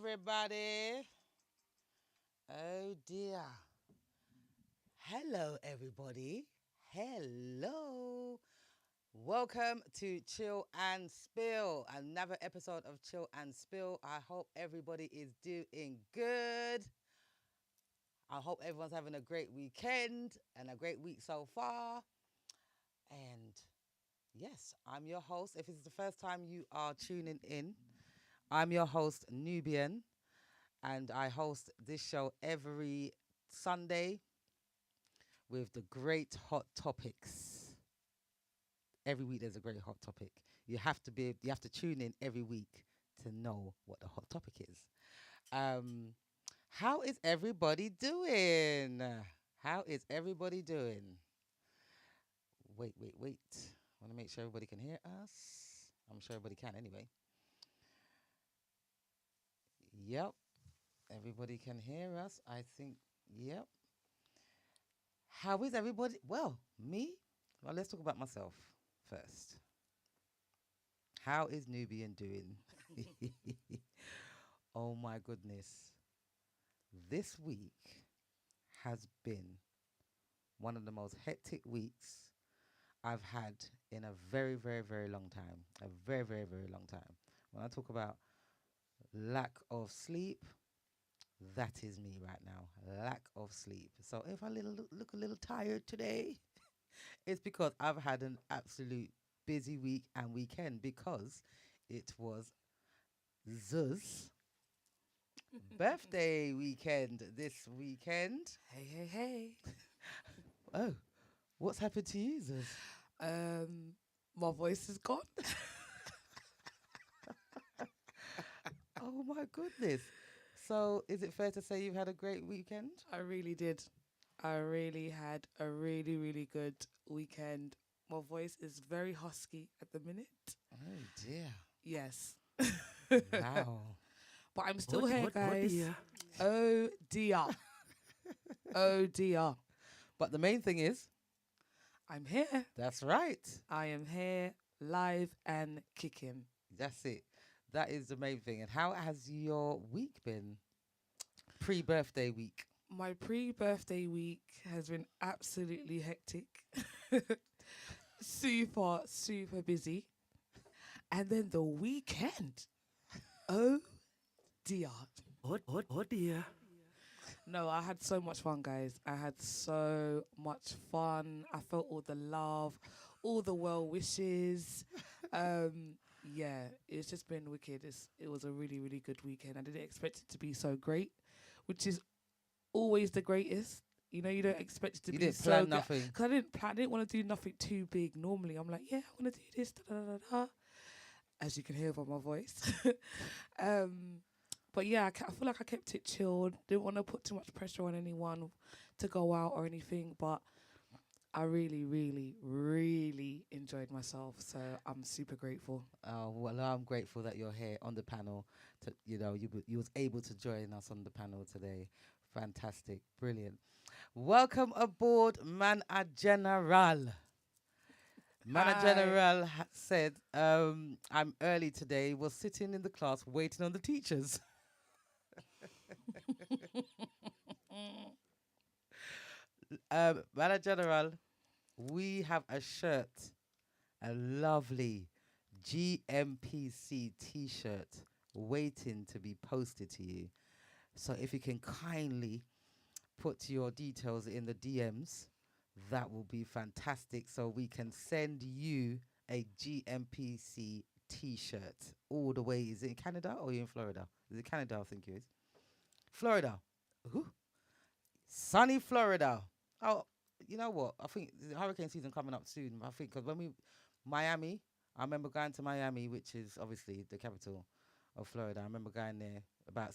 everybody. Oh dear. Hello, everybody. Hello. Welcome to Chill and Spill, another episode of Chill and Spill. I hope everybody is doing good. I hope everyone's having a great weekend and a great week so far. And yes, I'm your host. If it's the first time you are tuning in, I'm your host, Nubian. And I host this show every Sunday with the great hot topics. Every week there's a great hot topic. You have to tune in every week to know what the hot topic is. Um, how is everybody doing? How is everybody doing? Wait. I want to make sure everybody can hear us. I'm sure everybody can anyway. Yep, everybody can hear us. I think, yep. How is everybody? Well, me? Well, let's talk about myself first. How is Nubian doing? Oh my goodness. This week has been one of the most hectic weeks I've had in a very long time. A very long time. When I talk about lack of sleep, that is me right now. Lack of sleep. So if I look a little tired today, it's because I've had an absolute busy week and weekend because it was Zuz birthday weekend this weekend. Hey. Oh, what's happened to you, Zuz? Um, my voice is gone. Oh my goodness. So is it fair to say you've had a great weekend? I really did. I really had a really good weekend. My voice is very husky at the minute. Oh dear. Yes. Wow. But I'm Oh, still here, oh guys. dear. Oh dear. Oh dear. But the main thing is, I'm here. that's right. I am here live and kicking. That's it. That is the main thing. And how has your week been? Pre-birthday week. My pre-birthday week has been absolutely hectic. Super busy. And then the weekend. Oh dear. Oh dear. No, I had so much fun, guys. I had so much fun. I felt all the love, all the well wishes. Yeah, it's just been wicked. It was a really good weekend. I didn't expect it to be so great, which is always the greatest. You know, you don't expect it to You be didn't so plan good. nothing. Because I didn't want to do nothing too big. Normally, I'm like, yeah, I want to do this, da, da, da, da, as you can hear by my voice. um, but yeah, I feel like I kept it chilled. Didn't want to put too much pressure on anyone to go out or anything. But I really enjoyed myself. So I'm super grateful. Oh, well, I'm grateful that you're here on the panel. You was able to join us on the panel today. Fantastic, brilliant. Welcome aboard, Mana General. Mana Hi. General said, "I'm early today. Was sitting in the class waiting on the teachers." Mana General, we have a shirt, a lovely GMPC T-shirt, waiting to be posted to you. So if you can kindly put your details in the DMs, that will be fantastic. So we can send you a GMPC T-shirt all the way. Is it in Canada or are you in Florida? Is it Canada? I think it is. Florida. Ooh, sunny Florida. Oh, you know what? I think the hurricane season coming up soon. I think because Miami, I remember going to Miami, which is obviously the capital of Florida. I remember going there about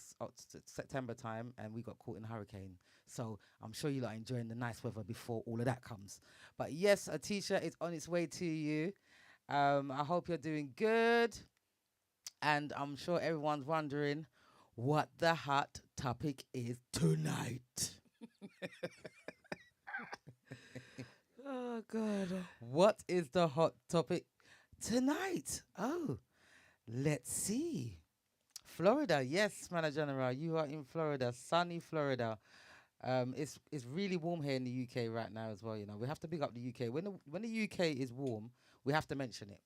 September time, and we got caught in a hurricane. So I'm sure you lot are enjoying the nice weather before all of that comes. But yes, a T-shirt is on its way to you. I hope you're doing good, and I'm sure everyone's wondering what the hot topic is tonight. Oh God. What is the hot topic tonight? Oh, let's see. Florida, yes, Manager General, you are in Florida, sunny Florida. It's really warm here in the UK right now as well. You know, we have to big up the UK. When the UK is warm, we have to mention it.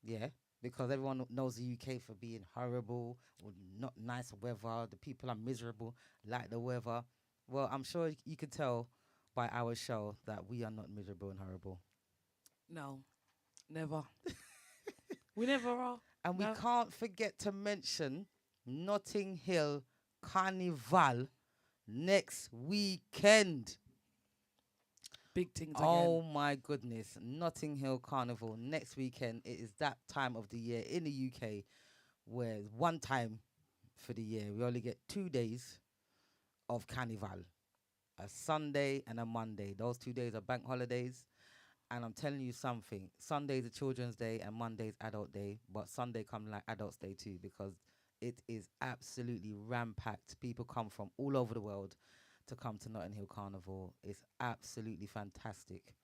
Yeah, because everyone knows the UK for being horrible or not nice weather. The people are miserable, like the weather. Well, I'm sure you could tell by our show that we are not miserable and horrible. No, never. We never are. And we No. can't forget to mention Notting Hill Carnival next weekend. Big things Oh again. my goodness. Notting Hill Carnival next weekend. It is that time of the year in the UK where it's one time for the year. We only get 2 days of Carnival, a Sunday and a Monday. Those 2 days are bank holidays. And I'm telling you something. Sunday's a children's day and Monday's adult day, but Sunday come like adults day too because it is absolutely ram-packed. People come from all over the world to come to Notting Hill Carnival. It's absolutely fantastic.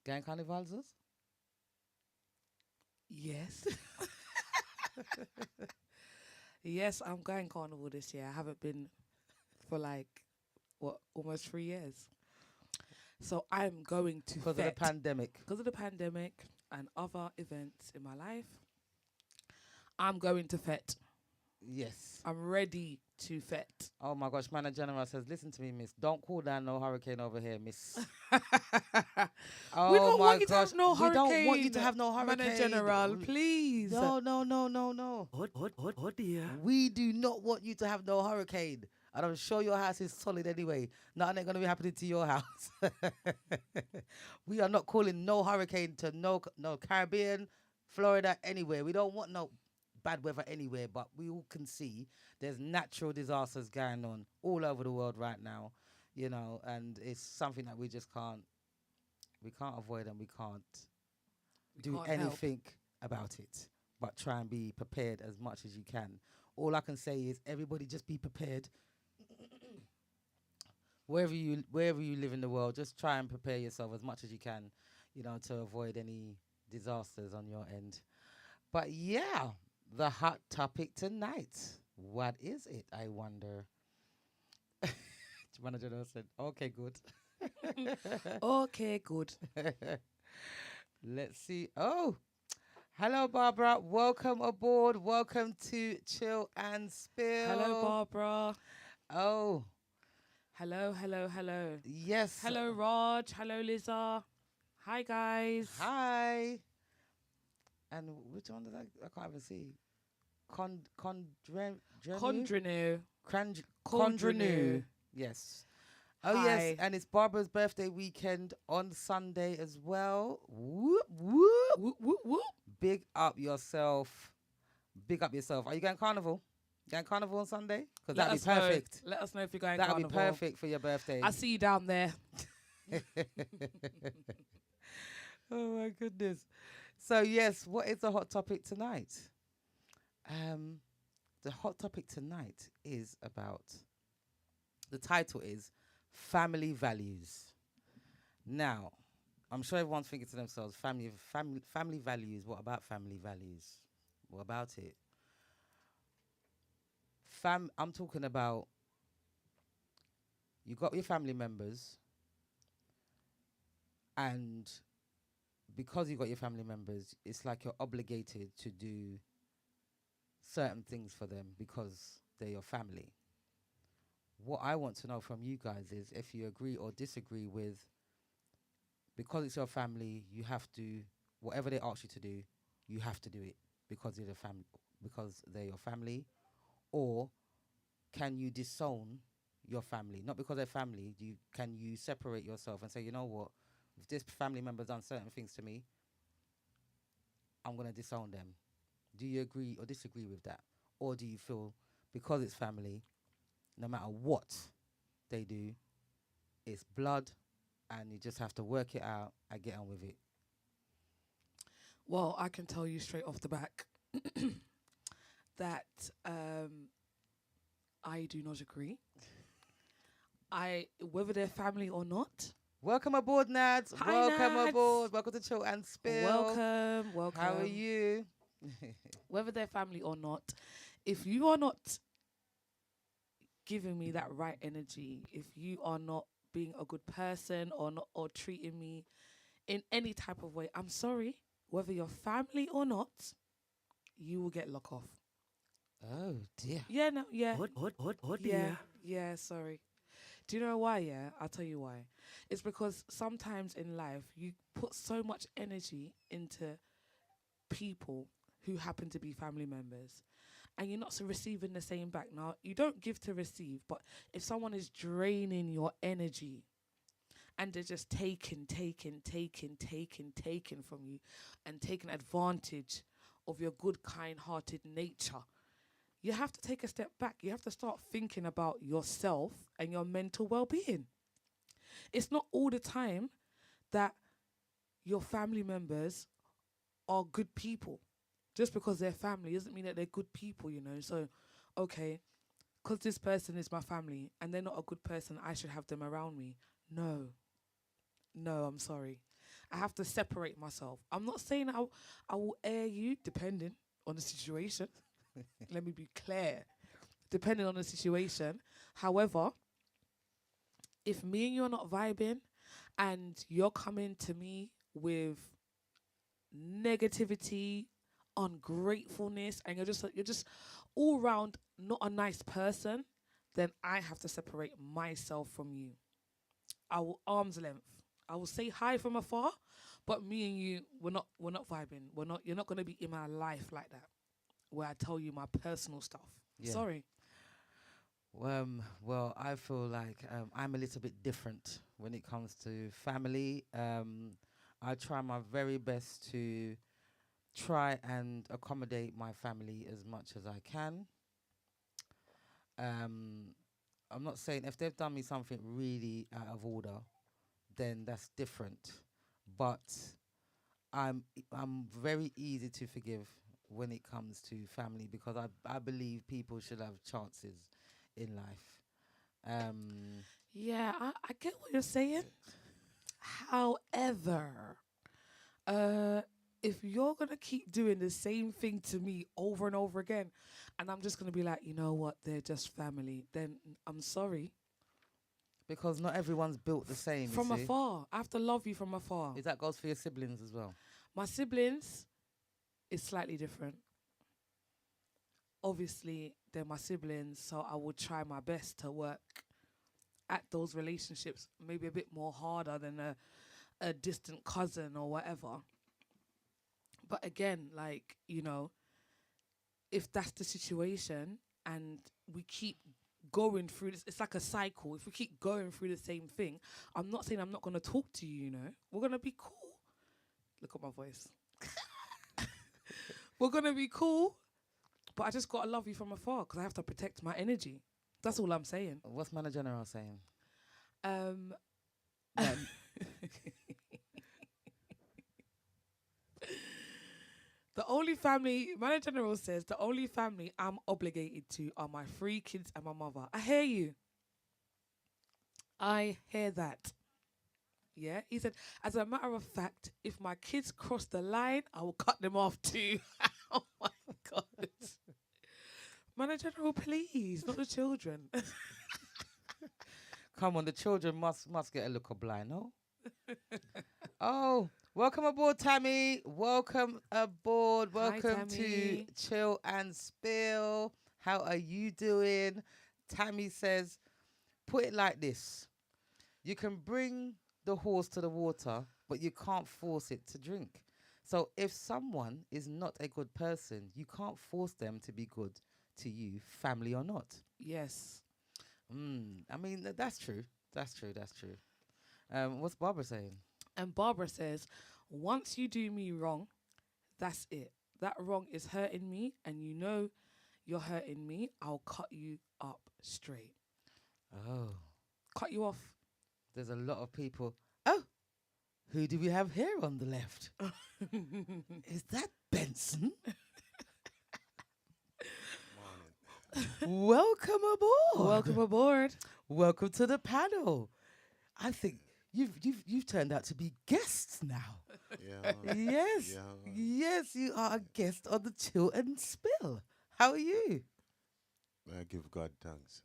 Gang carnivals? Yes. Yes, I'm going carnival this year. I haven't been for like what, almost 3 years. So I'm going to Because of the Fet. pandemic. Because of the pandemic and other events in my life, I'm going to Fet. Yes. I'm ready to Fet. Oh my gosh, Manager General says, listen to me, miss. Don't call down no hurricane over here, miss. Oh We don't my want you to gosh. have no We hurricane. don't want you to have no hurricane. Manager General, please. No, no, no, no, no. Oh dear. We do not want you to have no hurricane. And I'm sure your house is solid anyway. Nothing ain't going to be happening to your house. We are not calling no hurricane to no Caribbean, Florida, anywhere. We don't want no bad weather anywhere. But we all can see there's natural disasters going on all over the world right now. You know, and it's something that we just can't avoid and we can't do can't help. anything about it, but try and be prepared as much as you can. All I can say is everybody just be prepared. Wherever you live in the world, just try and prepare yourself as much as you can, you know, to avoid any disasters on your end. But yeah, the hot topic tonight. What is it, I wonder? Manager said, okay, good. Okay, good. Let's see. Oh, hello, Barbara. Welcome aboard. Welcome to Chill and Spill. Hello, Barbara. Oh, Hello, hello, hello. yes. Hello, Raj. Hello, Liza. Hi, guys. Hi. And which one did I can't even see. Condrenu. Condrenu. Yes. Oh, Hi. yes. And it's Barbara's birthday weekend on Sunday as well. Whoop, whoop. Whoop, whoop, whoop. Big up yourself. Big up yourself. Are you going carnival? Going carnival on Sunday? Because Let that'd be us know. perfect. Let us know if you're going That would be carnival. perfect for your birthday. I see you down there. Oh my goodness. So yes, what is the hot topic tonight? The hot topic tonight is about, the title is family values. Now, I'm sure everyone's thinking to themselves, family values, what about family values? What about it? I'm talking about, you got your family members, and because you got your family members, it's like you're obligated to do certain things for them because they're your family. What I want to know from you guys is if you agree or disagree with, because it's your family, you have to, whatever they ask you to do, you have to do it because they're your family, or can you disown your family? Not because they're family, can you separate yourself and say, you know what, if this family member's done certain things to me, I'm going to disown them. Do you agree or disagree with that? Or do you feel because it's family, no matter what they do, it's blood and you just have to work it out and get on with it? Well, I can tell you straight off the back that I do not agree. Whether they're family or not. Welcome aboard, Nads. Hi, Welcome Nads. aboard. Welcome to Chill and Spill. Welcome. How are you? Whether they're family or not, if you are not giving me that right energy, if you are not being a good person or not or treating me in any type of way, I'm sorry, whether you're family or not, you will get lock off. Oh dear. Yeah, no, yeah, Oh yeah, dear. yeah, sorry. Do you know why? Yeah, I'll tell you why. It's because sometimes in life you put so much energy into people who happen to be family members and you're not receiving the same back. Now, you don't give to receive, but if someone is draining your energy and they're just taking from you and taking advantage of your good, kind hearted nature, you have to take a step back. You have to start thinking about yourself and your mental well being. It's not all the time that your family members are good people. Just because they're family doesn't mean that they're good people, you know. So, okay, because this person is my family and they're not a good person, I should have them around me. No, no, I'm sorry. I have to separate myself. I'm not saying I will air you depending on the situation. Let me be clear. Depending on the situation. However, if me and you are not vibing and you're coming to me with negativity, ungratefulness, and you're just all round not a nice person, then I have to separate myself from you. I will arm's length. I will say hi from afar, but me and you, we're not vibing. You're not gonna be in my life like that, where I tell you my personal stuff. Yeah. Sorry. Well, I feel like I'm a little bit different when it comes to family. I try my very best to try and accommodate my family as much as I can. Um, I'm not saying if they've done me something really out of order, then that's different. But I'm very easy to forgive when it comes to family because I believe people should have chances in life. Um, Yeah, I get what you're saying. However, uh, if you're gonna keep doing the same thing to me over and over again, and I'm just gonna be like, you know what, they're just family, then I'm sorry. because not everyone's built the same, From you see. afar, I have to love you from afar. Is that goes for your siblings as well? My siblings is slightly different. Obviously, they're my siblings, so I will try my best to work at those relationships, maybe a bit more harder than a distant cousin or whatever. But again, like, you know, if that's the situation and we keep going through this, it's like a cycle. If we keep going through the same thing, I'm not saying I'm not going to talk to you, you know. We're going to be cool. Look at my voice. We're going to be cool, but I just got to love you from afar because I have to protect my energy. That's all I'm saying. What's Manager General saying? Um, That- The only family, Manager General says, the only family I'm obligated to are my 3 kids and my mother. I hear you. I hear that. Yeah, he said, as a matter of fact, if my kids cross the line, I will cut them off too. Oh my God. Manager General, please, not the children. Come on, the children must get a look of blind, no? Oh, welcome aboard, Tammy. Welcome aboard. Hi, Welcome to Tammy. Chill and Spill. How are you doing? Tammy says, put it like this. You can bring the horse to the water, but you can't force it to drink. So if someone is not a good person, you can't force them to be good to you, family or not. Yes. I mean, that's true. That's true. That's true. What's Barbara saying? And Barbara says, once you do me wrong, that's it. That wrong is hurting me, and you know you're hurting me. I'll cut you up straight. Oh, Cut you off. there's a lot of people. Oh, who do we have here on the left? Is that Benson? Welcome aboard. Welcome aboard. Welcome to the panel. I think you've turned out to be guests now. Yeah. Yes. Yeah. Yes, you are a guest on the Chill and Spill. How are you? I give God thanks,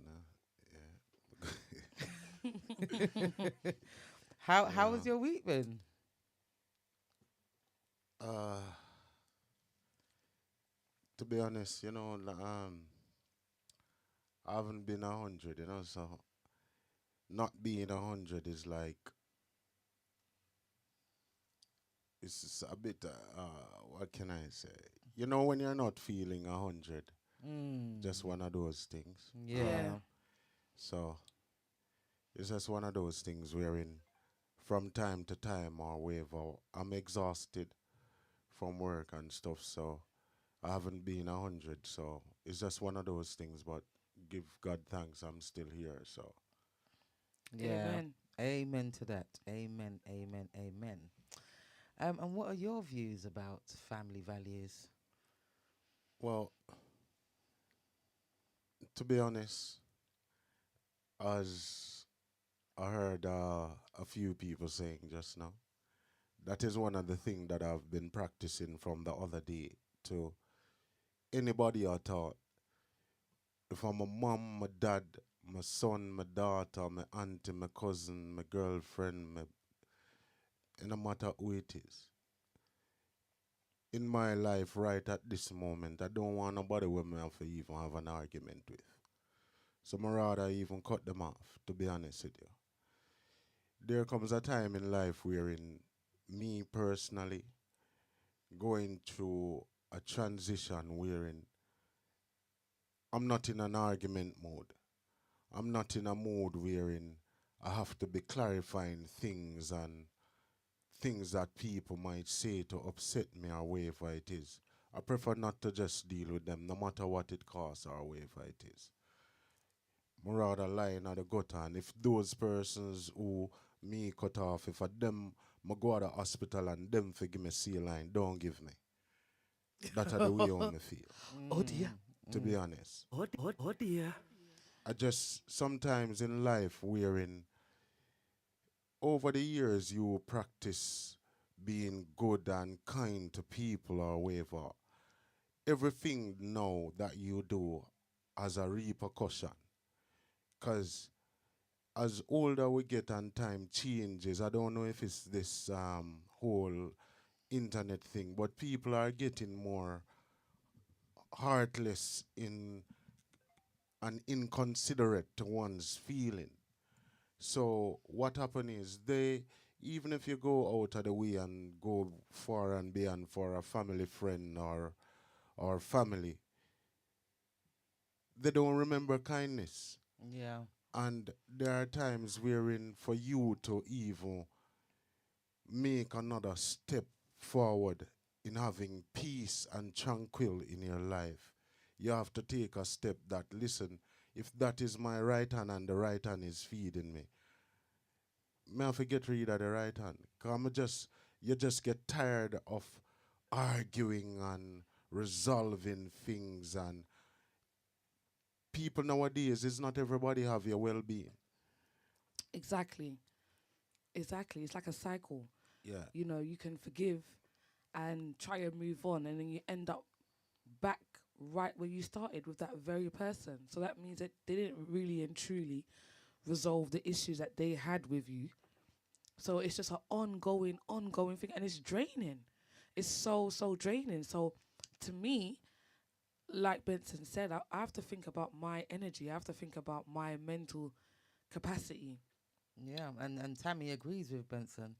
How Yeah. has your week been? Uh, to be honest, I haven't been 100, so not being 100 is like, it's a bit, what can I say? When you're not feeling 100, Mm. just one of those things. Yeah. Yeah. So it's just one of those things wherein from time to time or whatever, I'm exhausted from work and stuff, so I haven't been 100, so it's just one of those things. But give God thanks, I'm still here. So Yeah. Amen. Amen to that. Amen. Amen. Amen. And what are your views about family values? well, to be honest, as I heard a few people saying just now, that is one of the things that I've been practicing from the other day to anybody at all. If I'm a mom, my dad, my son, my daughter, my auntie, my cousin, my girlfriend, no matter who it is, in my life right at this moment, I don't want nobody with me to even have an argument with. So I rather even cut them off, to be honest with you. There comes a time in life wherein me personally going through a transition wherein I'm not in an argument mode. I'm not in a mode wherein I have to be clarifying things and things that people might say to upset me or whatever it is. I prefer not to just deal with them, no matter what it costs or whatever it is. I rather lie in the gutter, and if those persons who me cut off, if I them I go to the hospital and them for give me sea line, don't give me. That's the way on me feel, Oh dear. Mm. to be Mm. honest. Oh dear. I just sometimes in life wherein over the years you practice being good and kind to people or whatever. Everything now that you do has a repercussion. Because as older we get and time changes, I don't know if it's this whole internet thing, but people are getting more heartless in and inconsiderate to one's feeling. So what happen is they, even if you go out of the way and go far and beyond for a family friend or family, they don't remember kindness. Yeah. And there are times wherein for you to even make another step forward in having peace and tranquil in your life, you have to take a step that, listen, if that is my right hand and the right hand is feeding me, may I forget read of the right hand. You just get tired of arguing and resolving things, and people nowadays is not everybody have your well-being. Exactly. Exactly. It's like a cycle. Yeah. You can forgive and try and move on, and then you end up back right where you started with that very person. So that means that they didn't really and truly resolve the issues that they had with you. So it's just an ongoing thing, and it's draining. It's so draining. So to me, like Benson said, I have to think about my energy. I have to think about my mental capacity. Yeah, and Tammy agrees with Benson.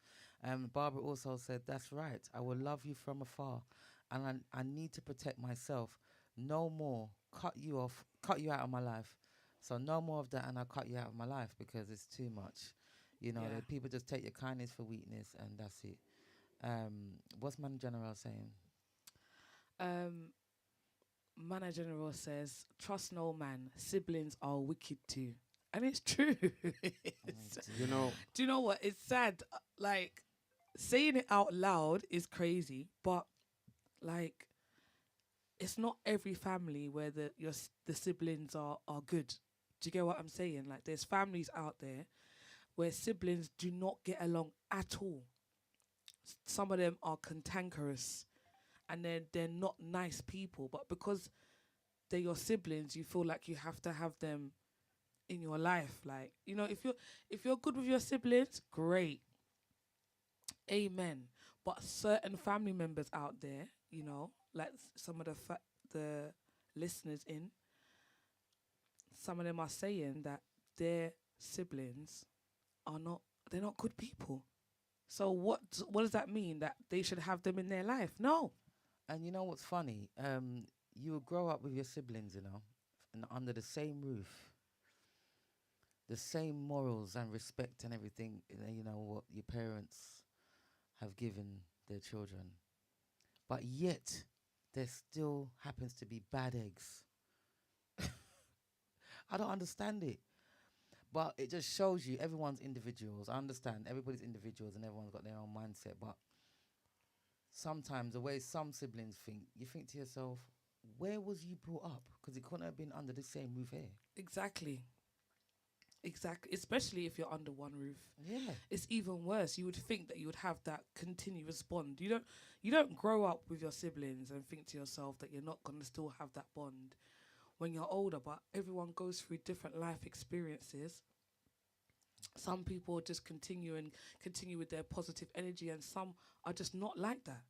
Barbara also said, "That's right. I will love you from afar, and I need to protect myself. No more cut you out of my life. So no more of that, and I'll cut you out of my life because it's too much. Yeah. that people just take your kindness for weakness, and that's it. What's Man General saying? Um, Mana General says, "Trust no man. Siblings are wicked too," and it's true. Oh You dear. know, Do you know what? It's sad. Like saying it out loud is crazy, but like it's not every family where the siblings are good. Do you get what I'm saying? Like there's families out there where siblings do not get along at all. Some of them are cantankerous and they're not nice people, but because they're your siblings, you feel like you have to have them in your life. Like, if you're good with your siblings, great. Amen. But certain family members out there, like some of the listeners in, some of them are saying that their siblings are not they're not good people. So what does that mean? That they should have them in their life? No. And you know what's funny? You will grow up with your siblings, and under the same roof, the same morals and respect and everything, what your parents have given their children. But yet, there still happens to be bad eggs. I don't understand it. But it just shows you everyone's individuals. I understand everybody's individuals and everyone's got their own mindset. But sometimes the way some siblings think, you think to yourself, where was you brought up? Because it couldn't have been under the same roof here. Exactly. Especially if you're under one roof. Yeah. It's even worse. You would think that you would have that continuous bond. You don't grow up with your siblings and think to yourself that you're not going to still have that bond when you're older, but everyone goes through different life experiences. Some people just continue with their positive energy, and some are just not like that.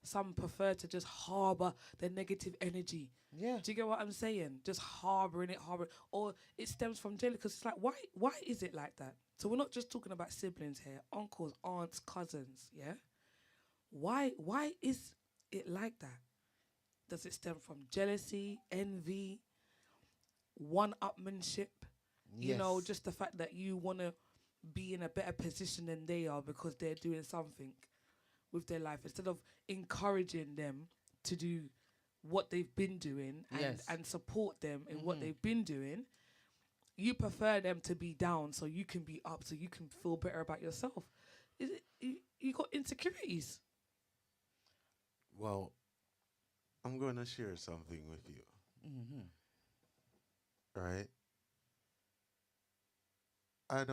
Some prefer to just harbor their negative energy. Yeah. Do you get what I'm saying? Just harboring it, or it stems from jealousy. Because it's like, why is it like that? So we're not just talking about siblings here, uncles, aunts, cousins, yeah? Why is it like that? Does it stem from jealousy, envy, one-upmanship? Yes. Just the fact that you want to be in a better position than they are because they're doing something with their life, instead of encouraging them to do what they've been doing and support them in what they've been doing. You prefer them to be down so you can be up, so you can feel better about yourself. Is it you got insecurities? Well, I'm going to share something with you, right? A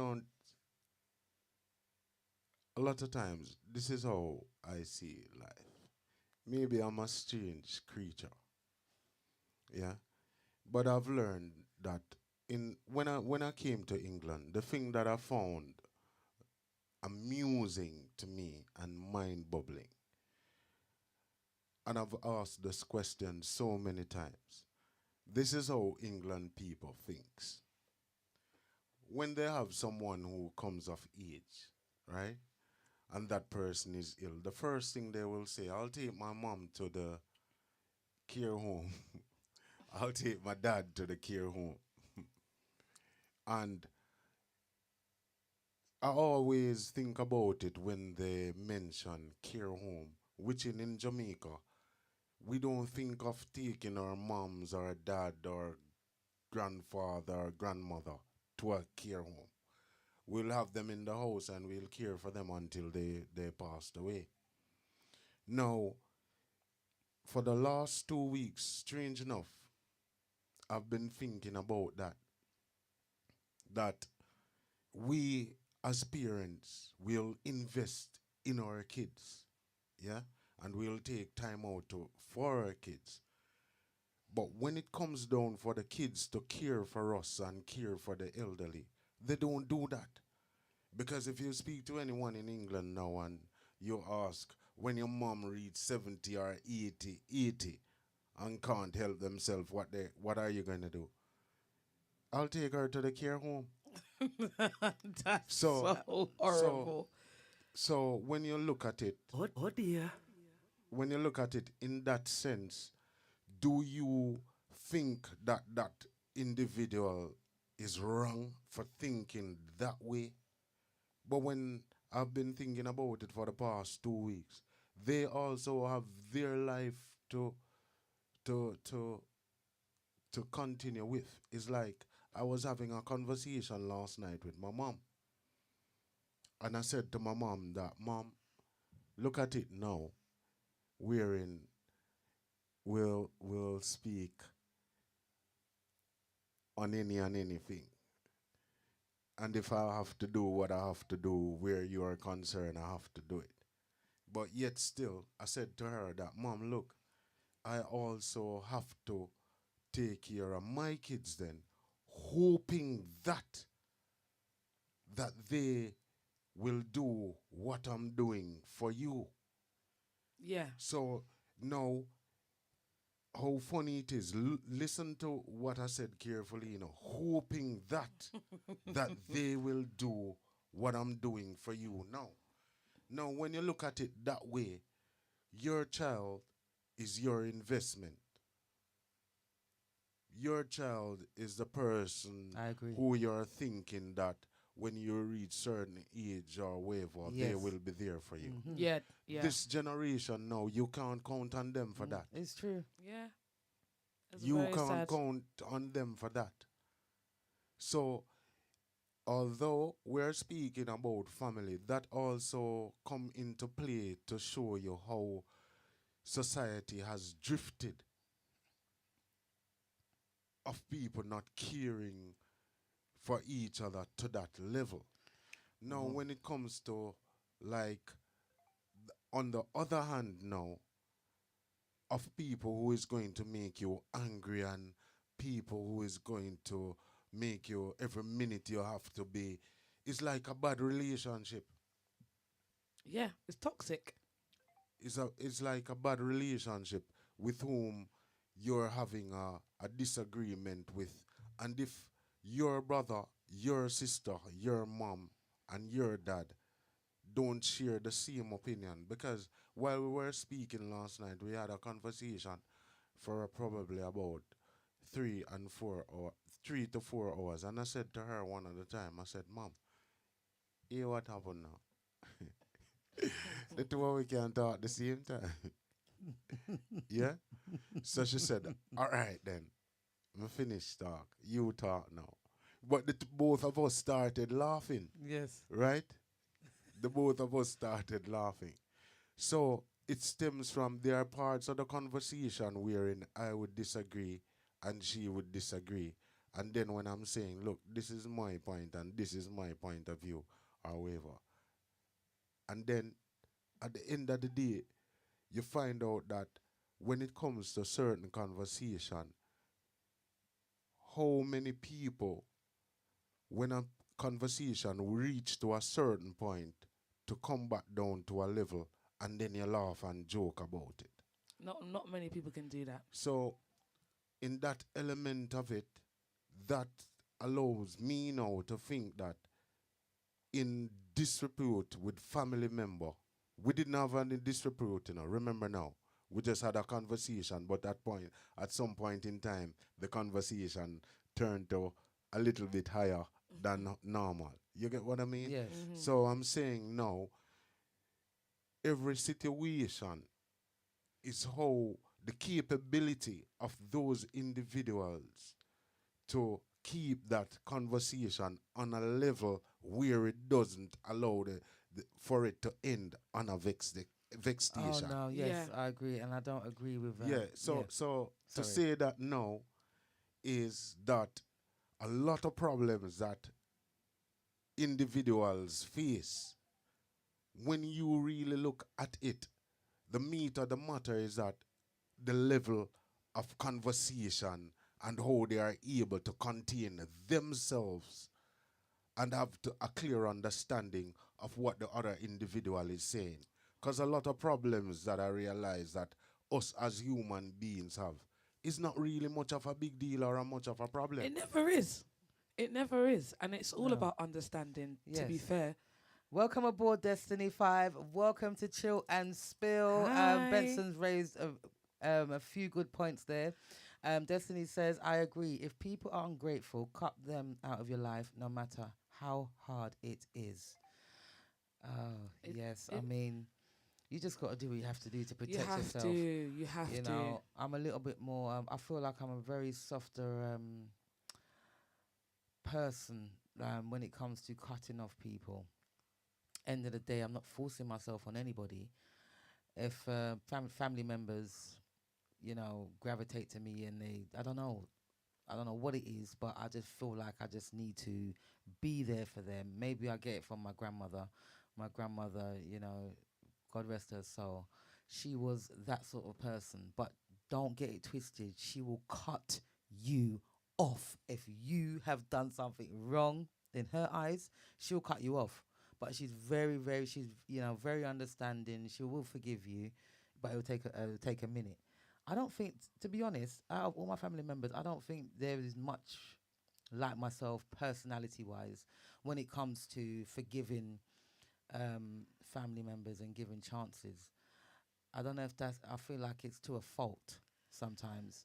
lot of times, this is how I see life. Maybe I'm a strange creature, yeah? But I've learned that when I came to England, the thing that I found amusing to me and mind-boggling, and I've asked this question so many times. This is how England people thinks. When they have someone who comes of age, right, and that person is ill, the first thing they will say, I'll take my mom to the care home. I'll take my dad to the care home. And I always think about it when they mention care home, which in Jamaica, we don't think of taking our moms or dad or grandfather or grandmother to a care home. We'll have them in the house and we'll care for them until they passed away. Now, for the last 2 weeks, strange enough, I've been thinking about that. That we as parents will invest in our kids, yeah? And we'll take time out for our kids. But when it comes down for the kids to care for us and care for the elderly, they don't do that. Because if you speak to anyone in England now and you ask when your mom reads 70 or 80 and can't help themselves, what are you going to do? I'll take her to the care home. That's So- so horrible. So when you look at it, Oh dear. when you look at it in that sense, do you think that that individual is wrong for thinking that way? But when I've been thinking about it for the past 2 weeks, they also have their life to to to to continue with. It's like I was having a conversation last night with my mom. And I said to my mom that, Mom, look at it now. We'll speak on any and anything. And if I have to do what I have to do where you are concerned, I have to do it. But yet still, I said to her that, Mom, look, I also have to take care of my kids then, hoping that they will do what I'm doing for you. Yeah. So now, how funny it is. Listen to what I said carefully, hoping that they will do what I'm doing for you. Now, when you look at it that way, your child is your investment. Your child is the person I agree. who you're thinking that when you reach certain age or whatever, they Yes. will be there for you. Mhm. Yeah. Yeah. This generation now, you can't count on them for that. It's true. Yeah. It's You very can't sad. count on them for that. So, although we're speaking about family, that also come into play to show you how society has drifted of people not caring for each other to that level. Now, Mhm. when it comes to like, on the other hand, now, of people who is going to make you angry and people who is going to make you every minute you have to be, it's like a bad relationship. Yeah. It's toxic. It's like a bad relationship with whom you're having a disagreement with. And if your brother, your sister, your mom, and your dad don't share the same opinion, because while we were speaking last night, we had a conversation for probably about 3 to 4 hours. And I said to her one at a time, I said, Mom, hear what happened now? The two of we can talk at the same time. Yeah? So she said, all right then, I'm finished talk. You talk now. But both of us started laughing, Yes. right? The both of us started laughing. So it stems from there are parts of the conversation wherein I would disagree and she would disagree. And then when I'm saying, look, this is my point and this is my point of view, or whatever. And then at the end of the day, you find out that when it comes to certain conversation, how many people, when a conversation will reach to a certain point, to come back down to a level, and then you laugh and joke about it. Not many people can do that. So, in that element of it, that allows me now to think that in disrepute with family member, we didn't have any disrepute, remember now. We just had a conversation, but at some point in time, the conversation turned to a little bit higher than normal. You get what I mean? Yes. So I'm saying now, every situation is how the capability of those individuals to keep that conversation on a level where it doesn't allow for it to end on a Oh vexation. no, yes, Yeah. I agree, and I don't agree with that. Yeah, so to Sorry. say that now is that a lot of problems that individuals face, when you really look at it, the meat of the matter is that the level of conversation and how they are able to contain themselves and have a clear understanding of what the other individual is saying. Because a lot of problems that I realize that us as human beings have is not really much of a big deal or a much of a problem. It never is. It never is. And it's all No. about understanding, to be Yes. fair. Welcome aboard, Destiny 5. Welcome to Chill and Spill. Hi. Benson's raised a few good points there. Destiny says, I agree. If people are ungrateful, cut them out of your life, no matter how hard it is. Oh, It- yes. I it- mean, you just got to do what you have to do to You protect have yourself. to. You have You to. know, I'm a little bit more, I feel like I'm a very softer person when it comes to cutting off people. End of the day, I'm not forcing myself on anybody. If family members, gravitate to me and I don't know what it is, but I just feel like I just need to be there for them. Maybe I get it from my grandmother. My grandmother, God rest her soul, she was that sort of person. But don't get it twisted. She will cut you off. If you have done something wrong in her eyes, she'll cut you off. But she's she's very understanding. She will forgive you, but it'll take a minute. I don't think, to be honest, out of all my family members, I don't think there is much like myself, personality wise, when it comes to forgiving family members and giving chances. I don't know if that's, I feel like it's to a fault sometimes.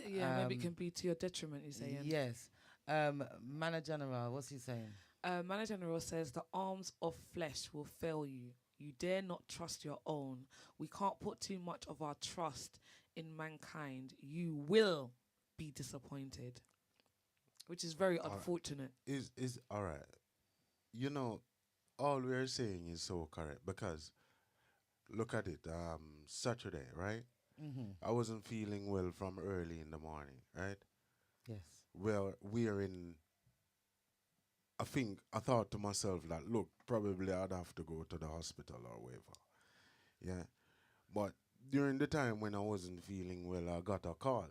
Yeah, maybe it Um, can be to your detriment, you're saying. yes. Manager General, what's he saying? Manager General says the arms of flesh will fail you. You dare not trust your own. We can't put too much of our trust in mankind. You will be disappointed, which is very Alright. unfortunate. Is all right. You know, all we're saying is so correct because look at it. Saturday, right? Mm-hmm. I wasn't feeling well from early in the morning, right? Yes. Well, we're in. I think I thought to myself that look, probably I'd have to go to the hospital or whatever. Yeah, but during the time when I wasn't feeling well, I got a call.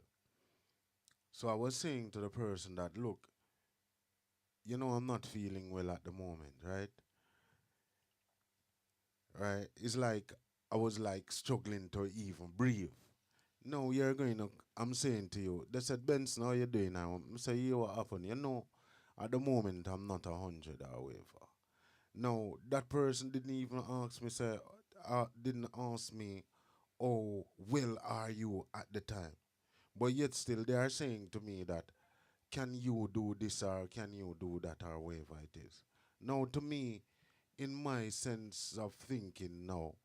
So I was saying to the person that look, I'm not feeling well at the moment, right? Right? It's like I was like struggling to even breathe. No, you're going to. I'm saying to you, they said, Benson, how you doing now? I say, you what happened? At the moment, I'm not 100 or whatever. No, that person didn't even ask me, didn't ask me, oh, well, are you at the time? But yet still, they are saying to me that, can you do this or can you do that or whatever it is? Now, to me, in my sense of thinking now,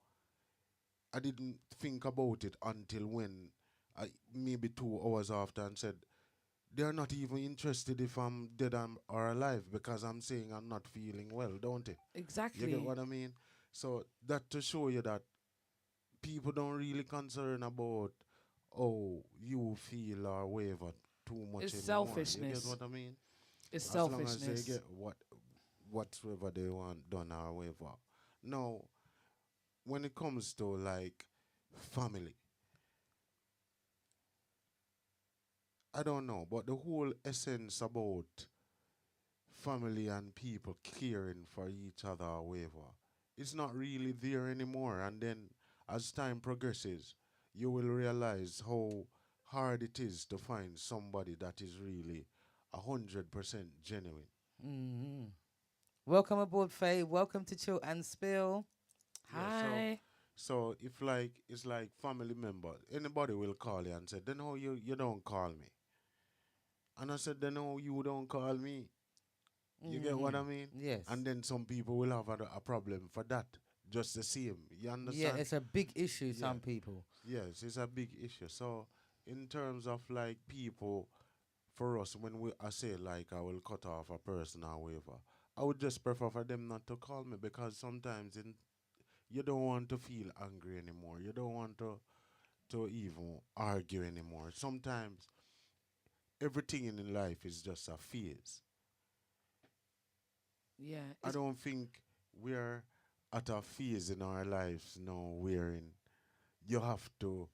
I didn't think about it until when maybe 2 hours after and said, they're not even interested if I'm dead or alive because I'm saying I'm not feeling well, don't it? You get Exactly. what I mean? So that to show you that people don't really concern about oh you feel or whatever too much It's anymore. You get selfishness. what I mean? It's As long as they selfishness. get whatsoever they want done or whatever. Now, when it comes to like family, I don't know, but the whole essence about family and people caring for each other or whatever, it's not really there anymore. And then as time progresses, you will realize how hard it is to find somebody that is really 100% genuine. Mm-hmm. Welcome aboard, Faye. Welcome to Chill and Spill. Yeah, so Hi. so if like it's like family member, anybody will call you and say, then how you don't call me? And I said, then how you don't call me? You get what Mm-hmm. I mean? Yes. And then some people will have a problem for that. Just the same. You Yeah, understand? it's a big issue, Yeah. some people. Yes, it's a big issue. So in terms of like people, for us, when I say like I will cut off a person or whatever, I would just prefer for them not to call me because sometimes you don't want to feel angry anymore. You don't want to even argue anymore. Sometimes everything in life is just a phase. Yeah. I don't think we're at a phase in our lives now wherein you have to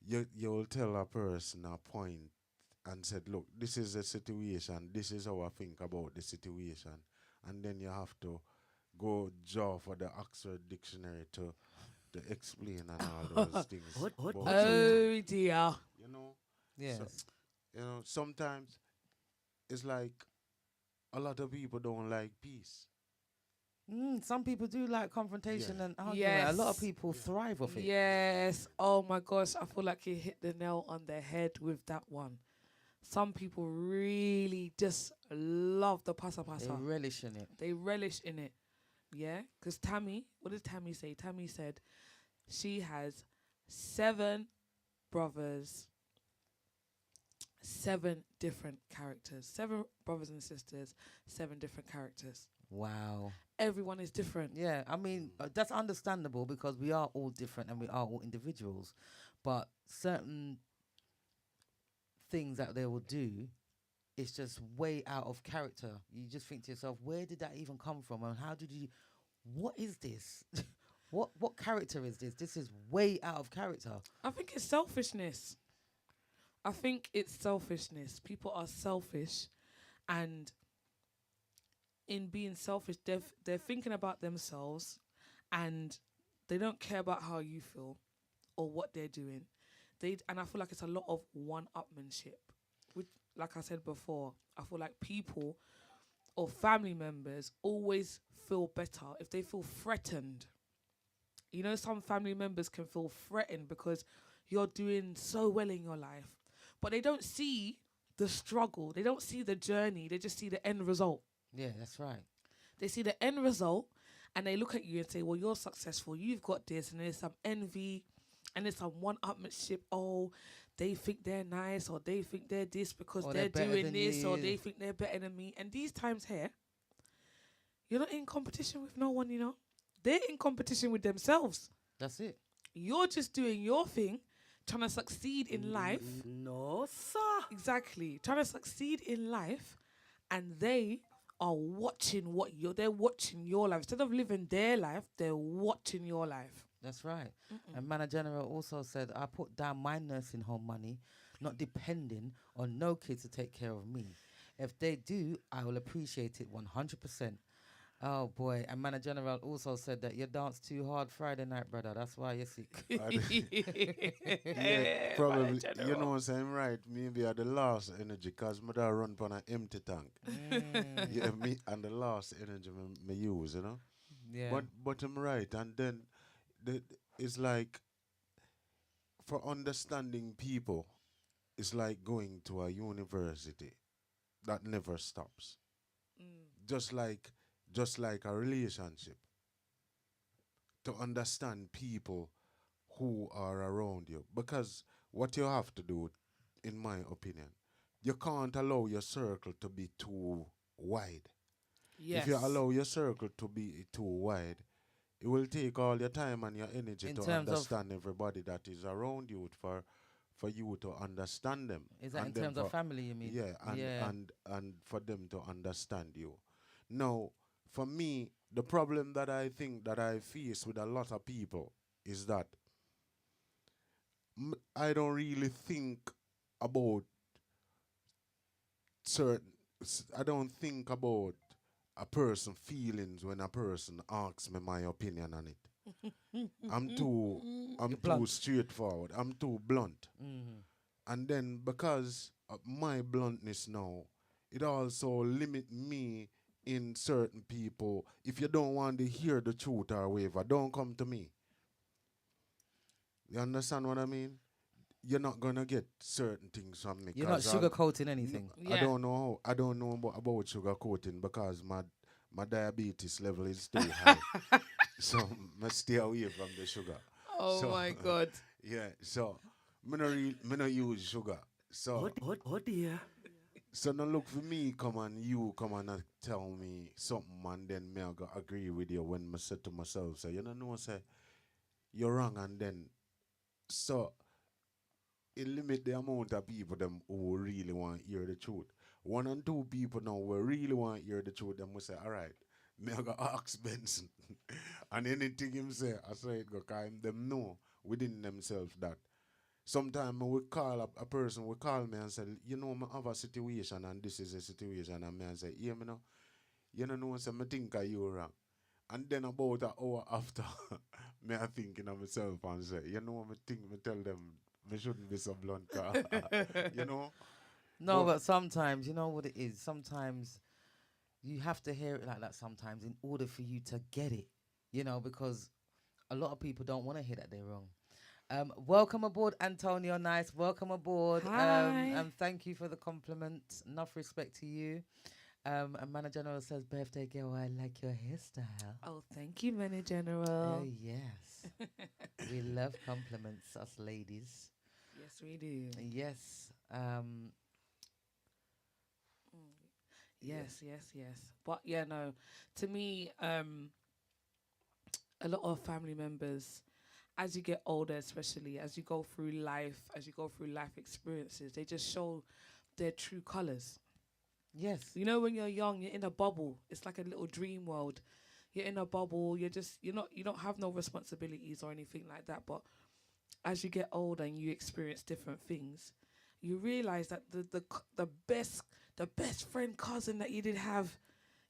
you'll tell a person a point and said, look, this is the situation, this is how I think about the situation. And then you have to go draw for the Oxford Dictionary to explain and all those things. But Oh dear. you know, so Yes. sometimes it's like a lot of people don't like peace. Some people do like Yeah. confrontation and argument. A lot of Yes. people Yeah. thrive off it. Yes. Oh my gosh. I feel like you hit the nail on the head with that one. Some people really just love the pasa They pasa. relish in it. They relish in it. Yeah. Because Tammy, what did Tammy say? Tammy said she has 7 brothers, 7 different characters. 7 brothers and sisters, 7 different characters. Wow. Everyone is different. Yeah, I mean, that's understandable because we are all different and we are all individuals. But certain things that they will do, it's just way out of character. You just think to yourself, where did that even come from? And how did you, what is this? What character is this? This is way out of character. I think it's selfishness. I think it's selfishness. People are selfish, and in being selfish, they're thinking about themselves, and they don't care about how you feel or what they're doing. And I feel like it's a lot of one-upmanship. Which, like I said before, I feel like people or family members always feel better if they feel threatened. You know, some family members can feel threatened because you're doing so well in your life, but they don't see the struggle. They don't see the journey. They just see the end result. Yeah, that's right. They see the end result and they look at you and say, well, you're successful. You've got this. And there's some envy and there's some one-upmanship. Oh, they think they're nice, or they think they're this because Or they're they're better doing than this, or you. they think they're better than me. And these times here, you're not in competition with no one, you know. They're in competition with themselves. That's it. You're just doing your thing, trying to succeed in life. No, sir. Exactly. Trying to succeed in life, and they are watching they're watching your life. Instead of living their life, they're watching your life. That's right. And Mana General also said, I put down my nursing home money, not depending on no kids to take care of me. If they do, I will appreciate it 100%. Oh boy. And Mana General also said that you danced too hard Friday night, brother. That's why you're sick. Yeah, probably. You know what I'm saying, right? Maybe at the last energy, cause me da run on an empty tank. Yeah, me and the last energy me use, you know. Yeah. But I'm right, and then it's like for understanding people, it's like going to a university that never stops. Just like a relationship. To understand people who are around you. Because what you have to do, in my opinion, you can't allow your circle to be too wide. Yes. If you allow your circle to be too wide, it will take all your time and your energy In to terms of- understand everybody that is around you for you to understand them. Is that in and then terms of family, you mean? yeah, and for them to understand you. Now, for me, the problem that I think that I face with a lot of people is that I don't really think about certain. I don't think about a person feelings when a person asks me my opinion on it. I'm too blunt. straightforward. I'm too blunt. Mm-hmm. And then because of my bluntness now, it also limit me in certain people. If you don't want to hear the truth or whatever, don't come to me. You understand what I mean? You're not gonna get certain things from me. You're not 'cause I'll- sugarcoating anything. I don't know. I don't know about sugar coating because my diabetes level is too high. So I stay away from the sugar. Oh So- my God. Yeah. So me no use sugar. So Oh dear. so now look for me come and tell me something and then me I go agree with you when I say to myself, say, you know, say you're wrong, and then so it limit the amount of people them who really want to hear the truth. One and two people now who really want to hear the truth, them will say, all right, me I go ask Benson. And anything him say, I say it go cause them know within themselves that sometimes we call a person, we call me and say, you know, I have a situation and this is a situation, and me and say, yeah, me know, you know, say, me think you wrong. And then about an hour after, me I thinking of myself and say, you know, me tell them, me shouldn't be so blunt, you know. No, But- but sometimes, you know what it is? Sometimes you have to hear it like that sometimes in order for you to get it, you know, because a lot of people don't want to hear that they're wrong. Welcome aboard, Antonio Nice. Welcome aboard. Hi. And thank you for the compliment. Enough respect to you. And Mana General says, birthday girl, I like your hairstyle. Oh, thank you, Manager Oh, General. yes. We love compliments, us ladies. Yes, we do. Yes. Yes. But yeah, no. To me, a lot of family members, as you get older, especially as you go through life, experiences, they just show their true colours. Yes. You know, when you're young, you're in a bubble. It's like a little dream world. You're in a bubble. You don't have no responsibilities or anything like that. But as you get older and you experience different things, you realize that the best friend cousin that you did have,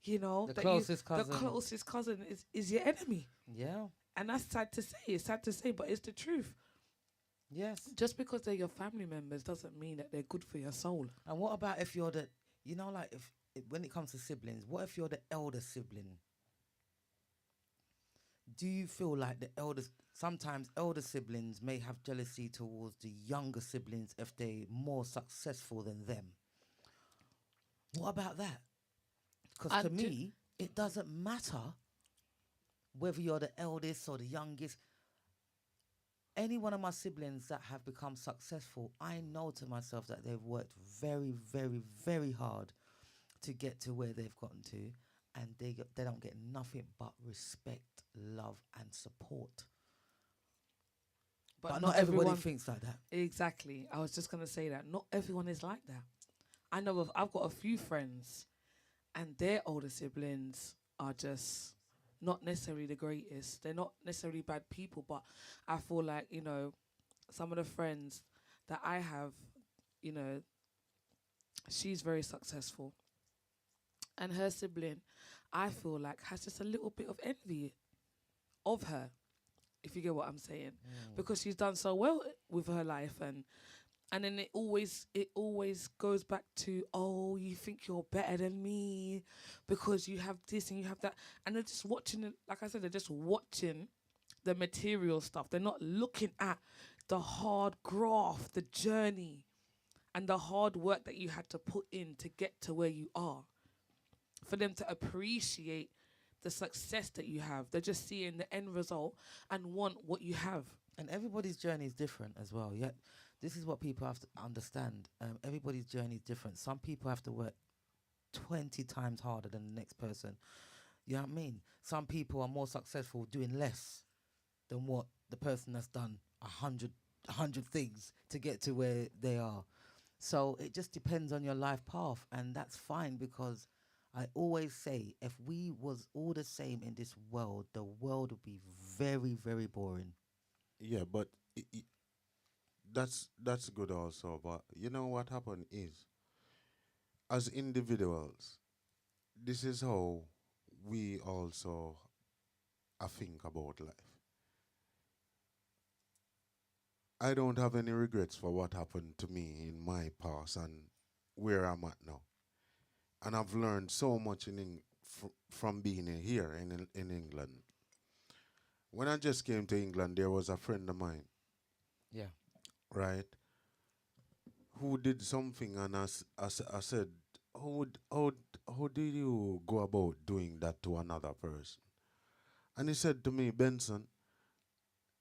you know, The that you closest the cousin. closest cousin is your enemy. Yeah. And that's sad to say. It's sad to say, but it's the truth. Yes. Just because they're your family members doesn't mean that they're good for your soul. And what about if you're the, you know, like if when it comes to siblings, what if you're the elder sibling? Do you feel like the elders, sometimes elder siblings may have jealousy towards the younger siblings if they're more successful than them? What about that? Because to And do- me, it doesn't matter whether you're the eldest or the youngest. Any one of my siblings that have become successful, I know to myself that they've worked very, very, very hard to get to where they've gotten to, and they don't get nothing but respect, love, and support. But not everybody everyone thinks like that. exactly. I was just gonna say that not everyone is like that. I've got a few friends, and their older siblings are just not necessarily the greatest. They're not necessarily bad people, but I feel like, you know, some of the friends that I have, you know, she's very successful, and her sibling, I feel like, has just a little bit of envy of her, if you get what I'm saying, because she's done so well with her life, and then it always goes back to, oh, you think you're better than me because you have this and you have that, and they're just watching it. Like I said, they're just watching the material stuff. They're not looking at the hard graft, the journey, and the hard work that you had to put in to get to where you are. For them to appreciate the success that you have, they're just seeing the end result and want what you have. And everybody's journey is different as well. Yet, this is what people have to understand. Everybody's journey is different. Some people have to work 20 times harder than the next person. You know what I mean? Some people are more successful doing less than what the person that's done a hundred things to get to where they are. So it just depends on your life path, and that's fine, because I always say if we was all the same in this world, the world would be very, very boring. Yeah, but that's good also. But you know what happened is, as individuals, this is how we also think about life. I don't have any regrets for what happened to me in my past and where I'm at now. And I've learned so much from being here in England. When I just came to England, there was a friend of mine, Yeah. right, who did something, and I said, how did you go about doing that to another person? And he said to me, Benson,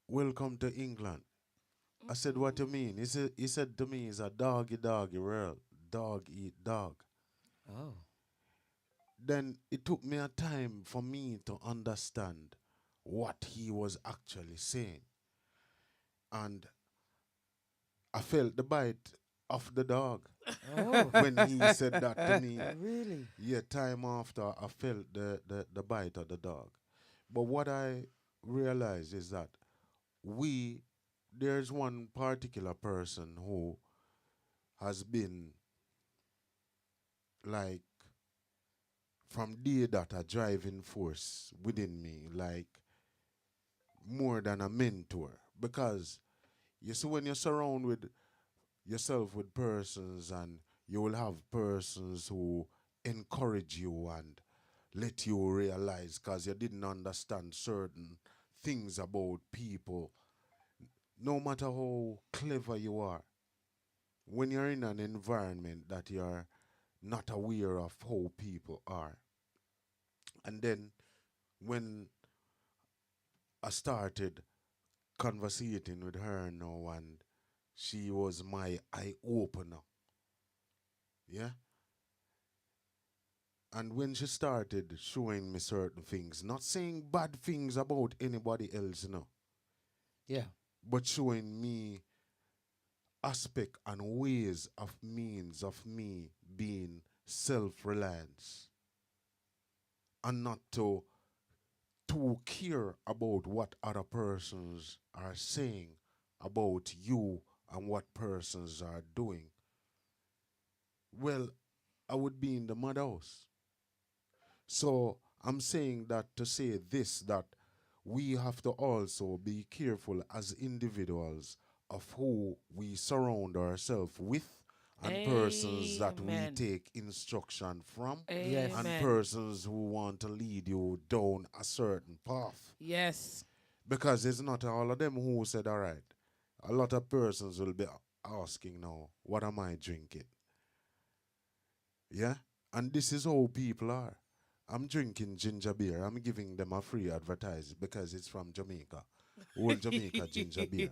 welcome to England. I said, what do you mean? He said to me, it's a doggy doggy world. Dog eat dog. Oh. Then it took me a time for me to understand what he was actually saying. And I felt the bite of the dog Oh. when he said that to me. Really? Yeah, time after I felt the bite of the dog. But what I realized is that there's one particular person who has been like from day that a driving force within me, like more than a mentor. Because you see, when you surround with yourself with persons, and you will have persons who encourage you and let you realize, because you didn't understand certain things about people, no matter how clever you are, when you're in an environment that you're not aware of how people are. And then when I started conversating with her now, and she was my eye opener. Yeah. And when she started showing me certain things, not saying bad things about anybody else, no, Yeah. but showing me aspect and ways of means of me being self-reliance, and not to care about what other persons are saying about you and what persons are doing. well, I would be in the madhouse. So I'm saying that to say this, that we have to also be careful as individuals of who we surround ourselves with and persons that we Amen. take instruction from Yes. and Amen. persons who want to lead you down a certain path. Yes. Because it's not all of them who said, all right, a lot of persons will be asking now, what am I drinking? Yeah? And this is how people are. I'm drinking ginger beer. I'm giving them a free advertise because it's from Jamaica. Old Jamaica ginger beer.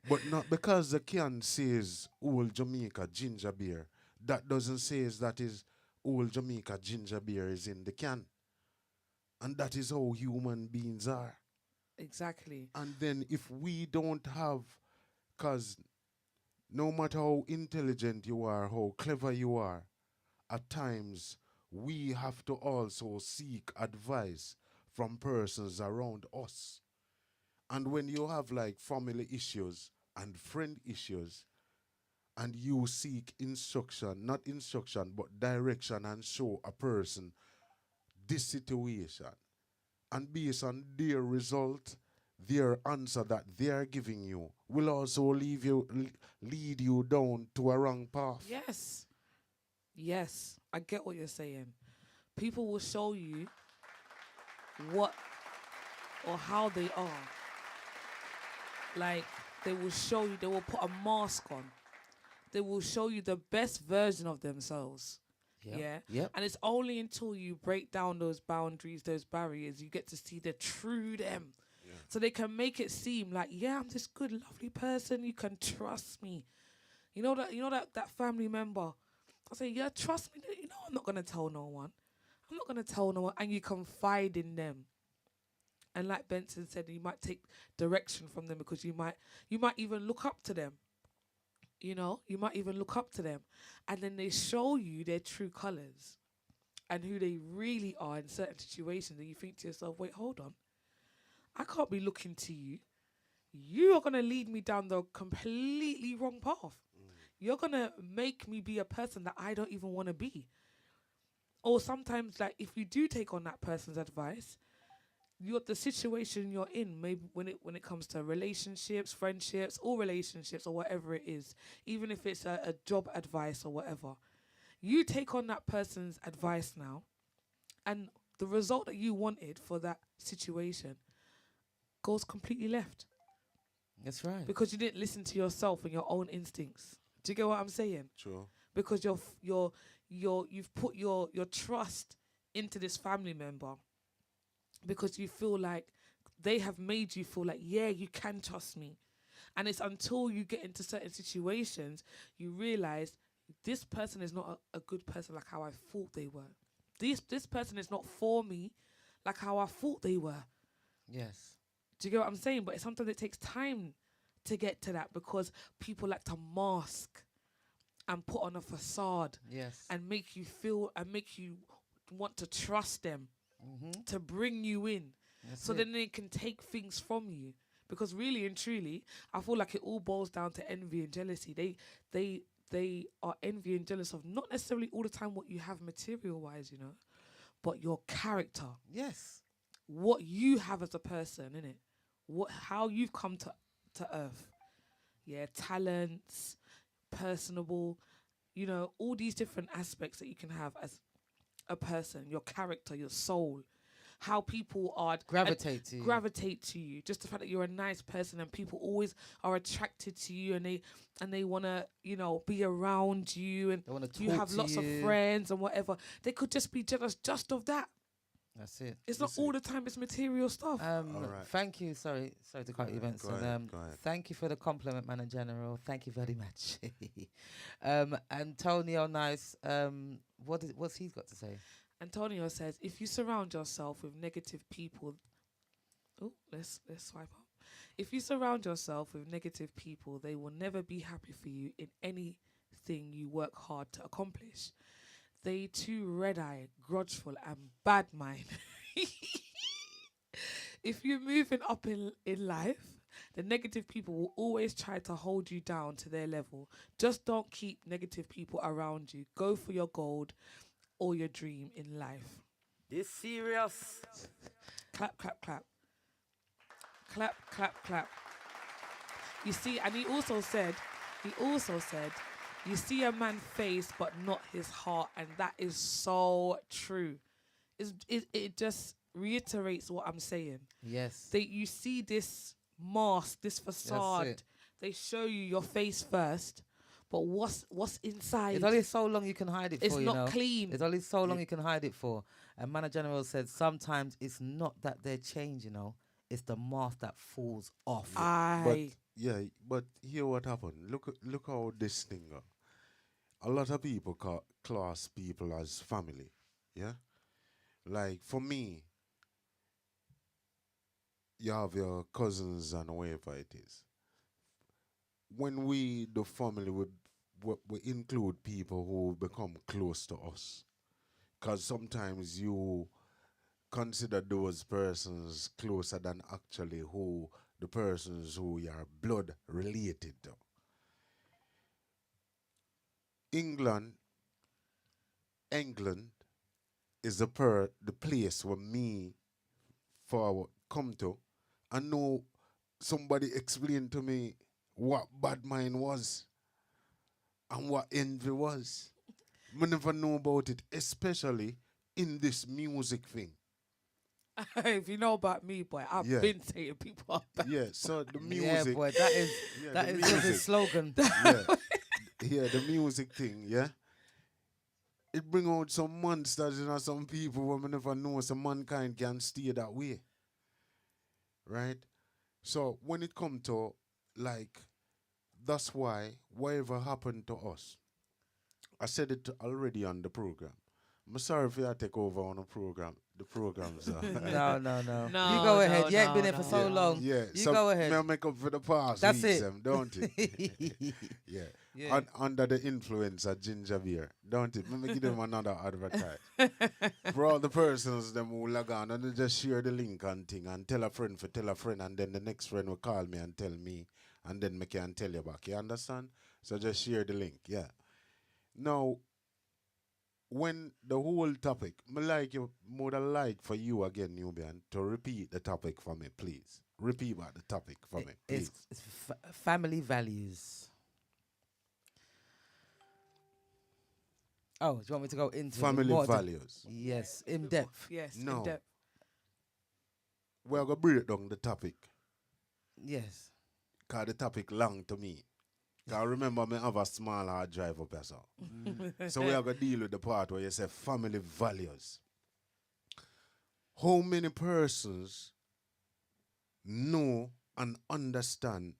But not because the can says Old Jamaica ginger beer. That doesn't say that is Old Jamaica ginger beer is in the can. And that is how human beings are. Exactly. And then if we don't have, because no matter how intelligent you are, how clever you are, at times we have to also seek advice from persons around us. And when you have like family issues and friend issues, and you seek instruction, not instruction, but direction, and show a person this situation, and based on their result, their answer that they are giving you will also lead you down to a wrong path. Yes. Yes. I get what you're saying. People will show you what or how they are. Like, they will show you, they will put a mask on. They will show you the best version of themselves. Yeah. Yep. And it's only until you break down those boundaries, those barriers, you get to see the true them. Yeah. So they can make it seem like, yeah, I'm this good, lovely person. You can trust me. You know that family member. I say, yeah, trust me. You know, I'm not gonna tell no one. I'm not gonna tell no one. And you confide in them. And like Benson said, you might take direction from them because you might even look up to them. You know, you might even look up to them. And then they show you their true colours and who they really are in certain situations. And you think to yourself, wait, hold on. I can't be looking to you. You are going to lead me down the completely wrong path. You're going to make me be a person that I don't even want to be. Or sometimes, like, if you do take on that person's advice, the situation you're in, maybe when it comes to relationships, friendships, or relationships, or whatever it is, even if it's a job advice or whatever, you take on that person's advice now, and the result that you wanted for that situation goes completely left That's right. because you didn't listen to yourself and your own instincts. Do you get what I'm saying? True. Because you've put your trust into this family member because you feel like they have made you feel like, yeah, you can trust me. And it's until you get into certain situations, you realize this person is not a good person like how I thought they were. This person is not for me like how I thought they were. Yes. Do you get what I'm saying? But sometimes it takes time to get to that because people like to mask and put on a facade Yes. and make you feel and make you want to trust them Mm-hmm. to bring you in. That's So it. then they can take things from you. Because really and truly, I feel like it all boils down to envy and jealousy. They are envy and jealous of not necessarily all the time what you have material wise, you know, but your character, Yes. what you have as a person, innit? How you've come to earth. Yeah, talents, personable, you know, all these different aspects that you can have as a person, your character, your soul, how people are Gravitate to you. gravitate to you. Just the fact that you're a nice person and people always are attracted to you and they want to, you know, be around you and They want to talk you have to lots of you. friends and whatever. They could just be jealous just of that. That's it. It's not Listen. all the time it's material stuff. All right. Thank you. Sorry to cut you, ahead, Benson. go ahead, go ahead. Thank you for the compliment, Man in General. Thank you very much. Antonio Nice. What's he got to say? Antonio says, if you surround yourself with negative people, let's swipe up. If you surround yourself with negative people, they will never be happy for you in anything you work hard to accomplish. They too red-eyed, grudgeful, and bad mind. If you're moving up in life, The negative people will always try to hold you down to their level. Just don't keep negative people around you. Go for your gold or your dream in life. This serious. Clap, clap, clap. Clap, clap, clap. You see, and he also said, you see a man's face but not his heart, and that is so true. It just reiterates what I'm saying. Yes. You see this mask, this facade. it. They show you your face first, but what's inside? It's only so long you can hide it It's for, not you know. clean. It's only so long you can hide it for. And Mana General said sometimes it's not that they're changed, you know. It's the mask that falls off. But Aye. yeah, but here what happened. Look how this thing go. A lot of people class people as family. Yeah? Like for me, you have your cousins and whatever it is. When we, the family, we include people who become close to us. Because sometimes you consider those persons closer than actually who the persons who you are blood related to. England is the place where me forward come to. I know somebody explained to me what bad mind was and what envy was. I never know about it, especially in this music thing. If you know about me, boy, I've Yeah. been saying people are bad. Yeah, so the Yeah, music. boy, that is Yeah, that the is just his music. slogan. yeah. Yeah, the music thing, yeah. It bring out some monsters, you know, some people who me never know some mankind can stay that way. Right? So when it come to like that's why whatever happened to us, I said it already on the program. I'm sorry if I take over on the program. The programs. No. No, You go ahead. no, You ain't been no, here for no, so no. long. Yeah, You so go ahead. me make up for the past That's weeks, it. don't it? Yeah. Yeah. Under the influence of ginger beer, don't it? Let me give them another advertise. For all the persons them who log on and they just share the link and thing and tell a friend for tell a friend and then the next friend will call me and tell me and then me can tell you back. You understand? So just share the link, yeah. Now, when the whole topic, me like you more than like for you again, Nubian, to repeat the topic for me, please. Repeat about the topic for me, please. It's family values. Oh, do you want me to go into it Family more values. Yes, in depth. Yes, No. in depth. We're going to break down the topic. Yes. Because the topic long to me. Because remember, me have a small hard drive up here, so. So we are going to deal with the part where you say family values. How many persons know and understand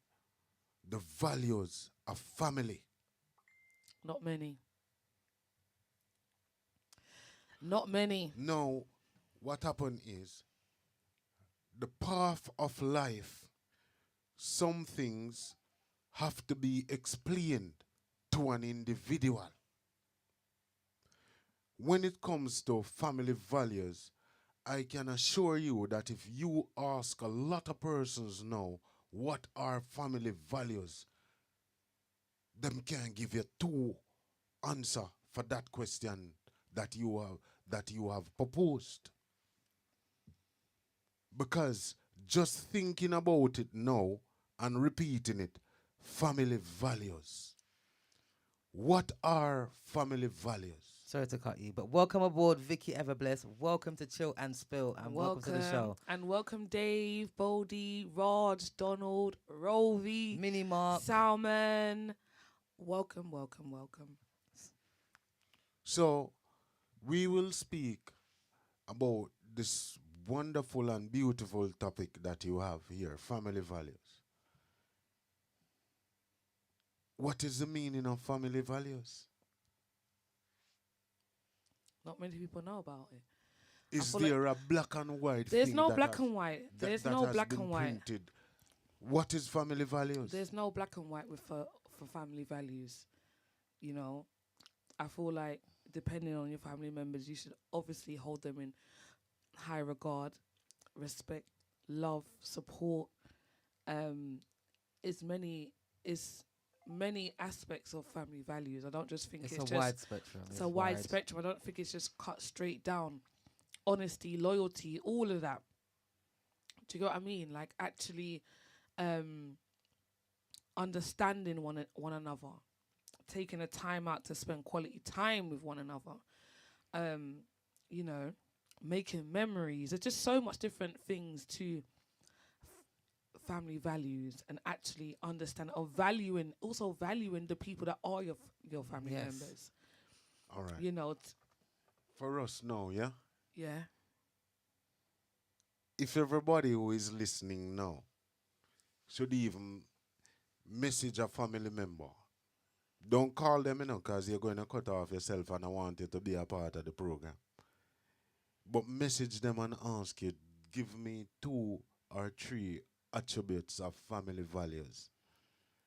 the values of family? Not many. Not many. Now, what happened is, the path of life, some things have to be explained to an individual. When it comes to family values, I can assure you that if you ask a lot of persons now what are family values, them can give you two answer for that question that you have proposed. Because just thinking about it now and repeating it, family values. What are family values? Sorry to cut you, but welcome aboard, Vicky Everbless. Welcome to Chill and Spill, and welcome to the show. And welcome Dave, Bodie, Rod, Donald, Rovi, Mini Mark. Salmon. Welcome, welcome, welcome. So, we will speak about this wonderful and beautiful topic that you have here, family values. What is the meaning of family values? Not many people know about it. Is feel there a black and white There's thing no that black has- and white. that- There's that no has black been and white. printed? What is family values? There's no black and white with for family values. You know, I feel like depending on your family members, you should obviously hold them in high regard, respect, love, support, is many aspects of family values. I don't just think It's it's a just wide spectrum. it's a wide spectrum. I don't think it's just cut straight down. Honesty, loyalty, all of that. Do you get what I mean? Like actually um understanding one another, taking a time out to spend quality time with one another. Um, you know, making memories. There's just so much different things to family values and actually understand or valuing the people that are your family Yes. members. All right. You know, For us now, yeah? yeah. If everybody who is listening now should even message a family member, don't call them, because you're going to cut off yourself and I want you to be a part of the program. But message them and ask you, give me 2 or 3 attributes of family values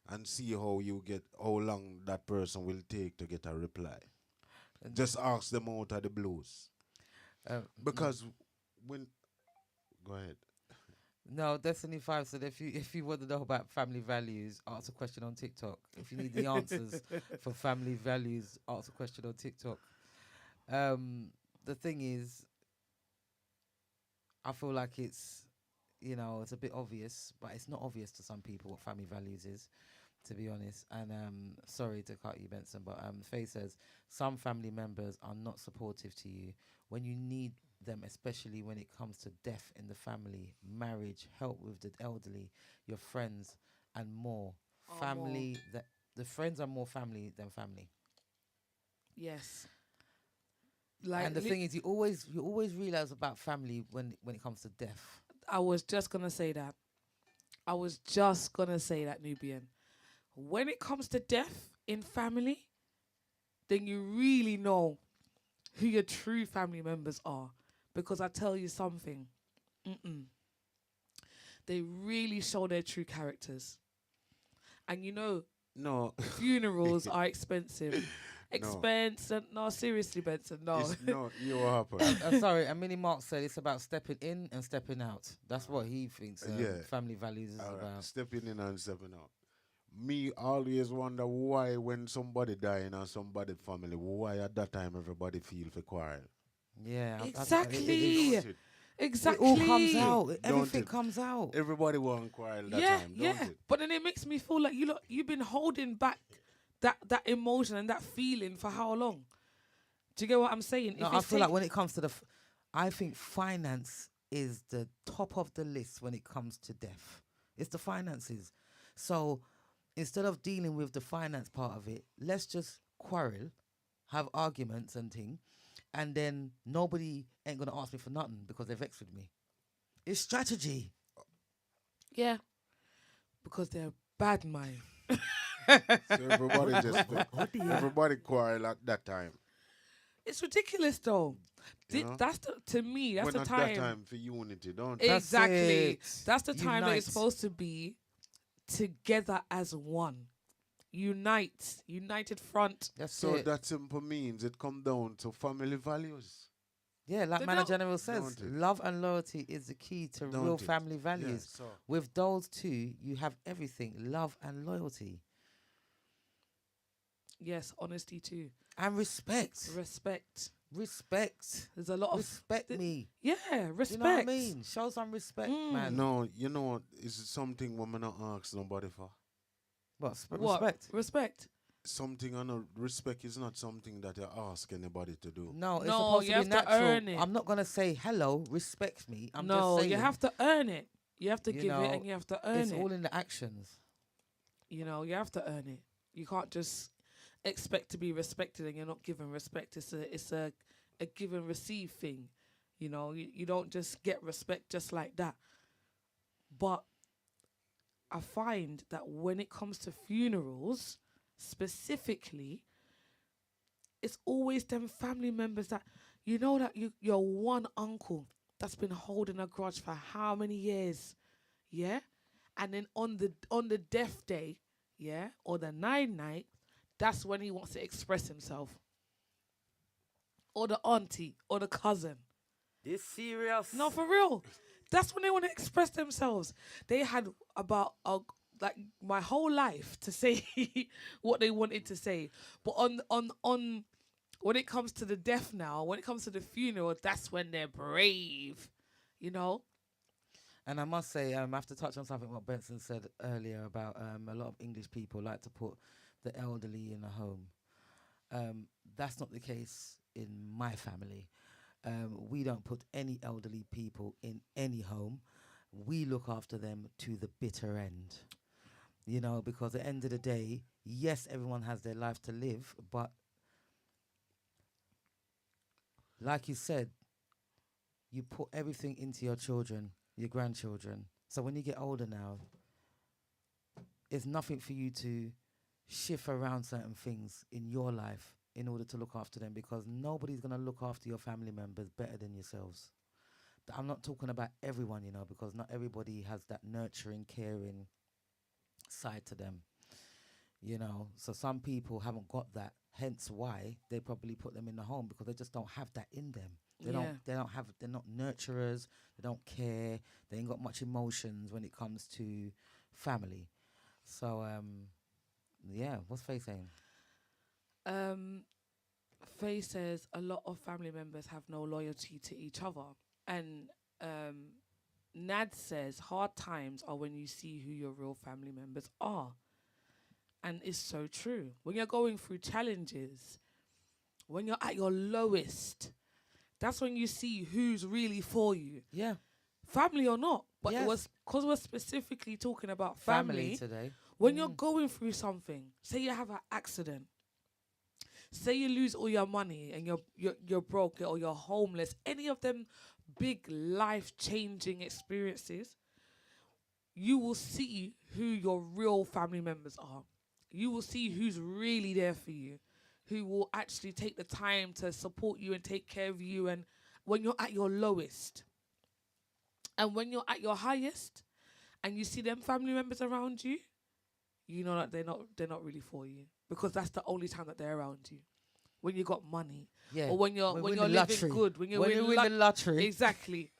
and see how long that person will take to get a reply. And, Just ask them out of the blues. no. Because when, go ahead. No, Destiny 5 said if you want to know about family values, ask a question on TikTok. If you need the answers for family values, ask a question on TikTok. The thing is, I feel like it's a bit obvious, but it's not obvious to some people what family values is, to be honest. And sorry to cut you, Benson, but Faye says some family members are not supportive to you when you need them, especially when it comes to death in the family, marriage, help with the elderly, your friends, and more. Are Family that the friends are more family than family. Yes. Like And the thing is, you always realize about family when it comes to death. I was just gonna say that. I was just gonna say that, Nubian. When it comes to death in family, then you really know who your true family members are. Because I tell you something, they really show their true characters. And No, funerals are expensive. Expensive. No, seriously, Benson, no. You what happened? Sorry, and Minnie Mark said it's about stepping in and stepping out. That's what he thinks Yeah. family values is All right, about. stepping in and stepping out. Me always wonder why when somebody die in somebody's family, why at that time everybody feel for quarrel. Yeah, Exactly. Don't it? Exactly. It all comes out. Don't Everything it? comes out. Everybody want quarrel that Yeah, time, yeah. don't it? But then it makes me feel like you've been holding back that emotion and that feeling for how long? Do you get what I'm saying? No, If I it's feel like when it comes to I think finance is the top of the list when it comes to death. It's the finances. So instead of dealing with the finance part of it, let's just quarrel, have arguments and thing, and then nobody ain't gonna ask me for nothing because they're vexed with me. It's strategy. yeah, because they're bad mind. So everybody just everybody quarrel at that time. It's ridiculous though. You know? That's to me. That's when the at time. that time for unity, don't It- it? Exactly. it. That's the time that Unite. it's supposed to be together as one. United front. That's So it. that simple means it come down to family values. Yeah, like They Mana don't- General says, Don't it? love and loyalty is the key to Don't real it? family Yeah, values. so With those two, you have everything, love and loyalty. Yes, honesty too. And respect. Respect. Respect. There's a lot of Respect me. yeah, Do respect. you know what I mean? Show some respect, Mm. man. no, you know what? It's something women not ask nobody for. What? What? Respect. Respect. Something I know respect is not something that you ask anybody to do. No, it's No, supposed you to be have to natural. earn it. I'm not gonna say hello, respect me. I'm No, just saying you have to earn it. You have to You give know, it and you have to earn it's it. all in the actions. You have to earn it. You can't just expect to be respected and you're not given respect. It's a give and receive thing. You don't just get respect just like that. But I find that when it comes to funerals, specifically, it's always them family members that that your one uncle that's been holding a grudge for how many years, yeah, and then on the death day, yeah, or the night, that's when he wants to express himself, or the auntie or the cousin. This serious? No, for real. That's when they want to express themselves. They had about like my whole life to say what they wanted to say. But on when it comes to the death now, when it comes to the funeral, that's when they're brave, you know. And I must say, I have to touch on something what Benson said earlier about a lot of English people like to put the elderly in a home. That's not the case in my family. We don't put any elderly people in any home. We look after them to the bitter end. You know, because at the end of the day, yes, everyone has their life to live, but like you said, you put everything into your children, your grandchildren. So when you get older now, it's nothing for you to shift around certain things in your life in order to look after them, because nobody's going to look after your family members better than yourselves. I'm not talking about everyone, you know, because not everybody has that nurturing, caring side to them, you know. So some people haven't got that, hence why they probably put them in the home, because they just don't have that in them. They're not nurturers, they don't care, they ain't got much emotions when it comes to family. So yeah, what's Faye saying? Faye says a lot of family members have no loyalty to each other. And Nad says hard times are when you see who your real family members are. And it's so true. When you're going through challenges, when you're at your lowest, that's when you see who's really for you. Yeah. Family or not. But Yes. it was because we're specifically talking about family. today. When you're going through something, say you have an accident, say you lose all your money and you're broke or you're homeless, any of them big life-changing experiences, you will see who your real family members are. You will see who's really there for you, who will actually take the time to support you and take care of you, and when you're at your lowest. And when you're at your highest and you see them family members around you, you know that they're not really for you, because that's the only time that they're around you. When you got money, Yeah. or when you're living lottery. good, when you win the lottery. exactly.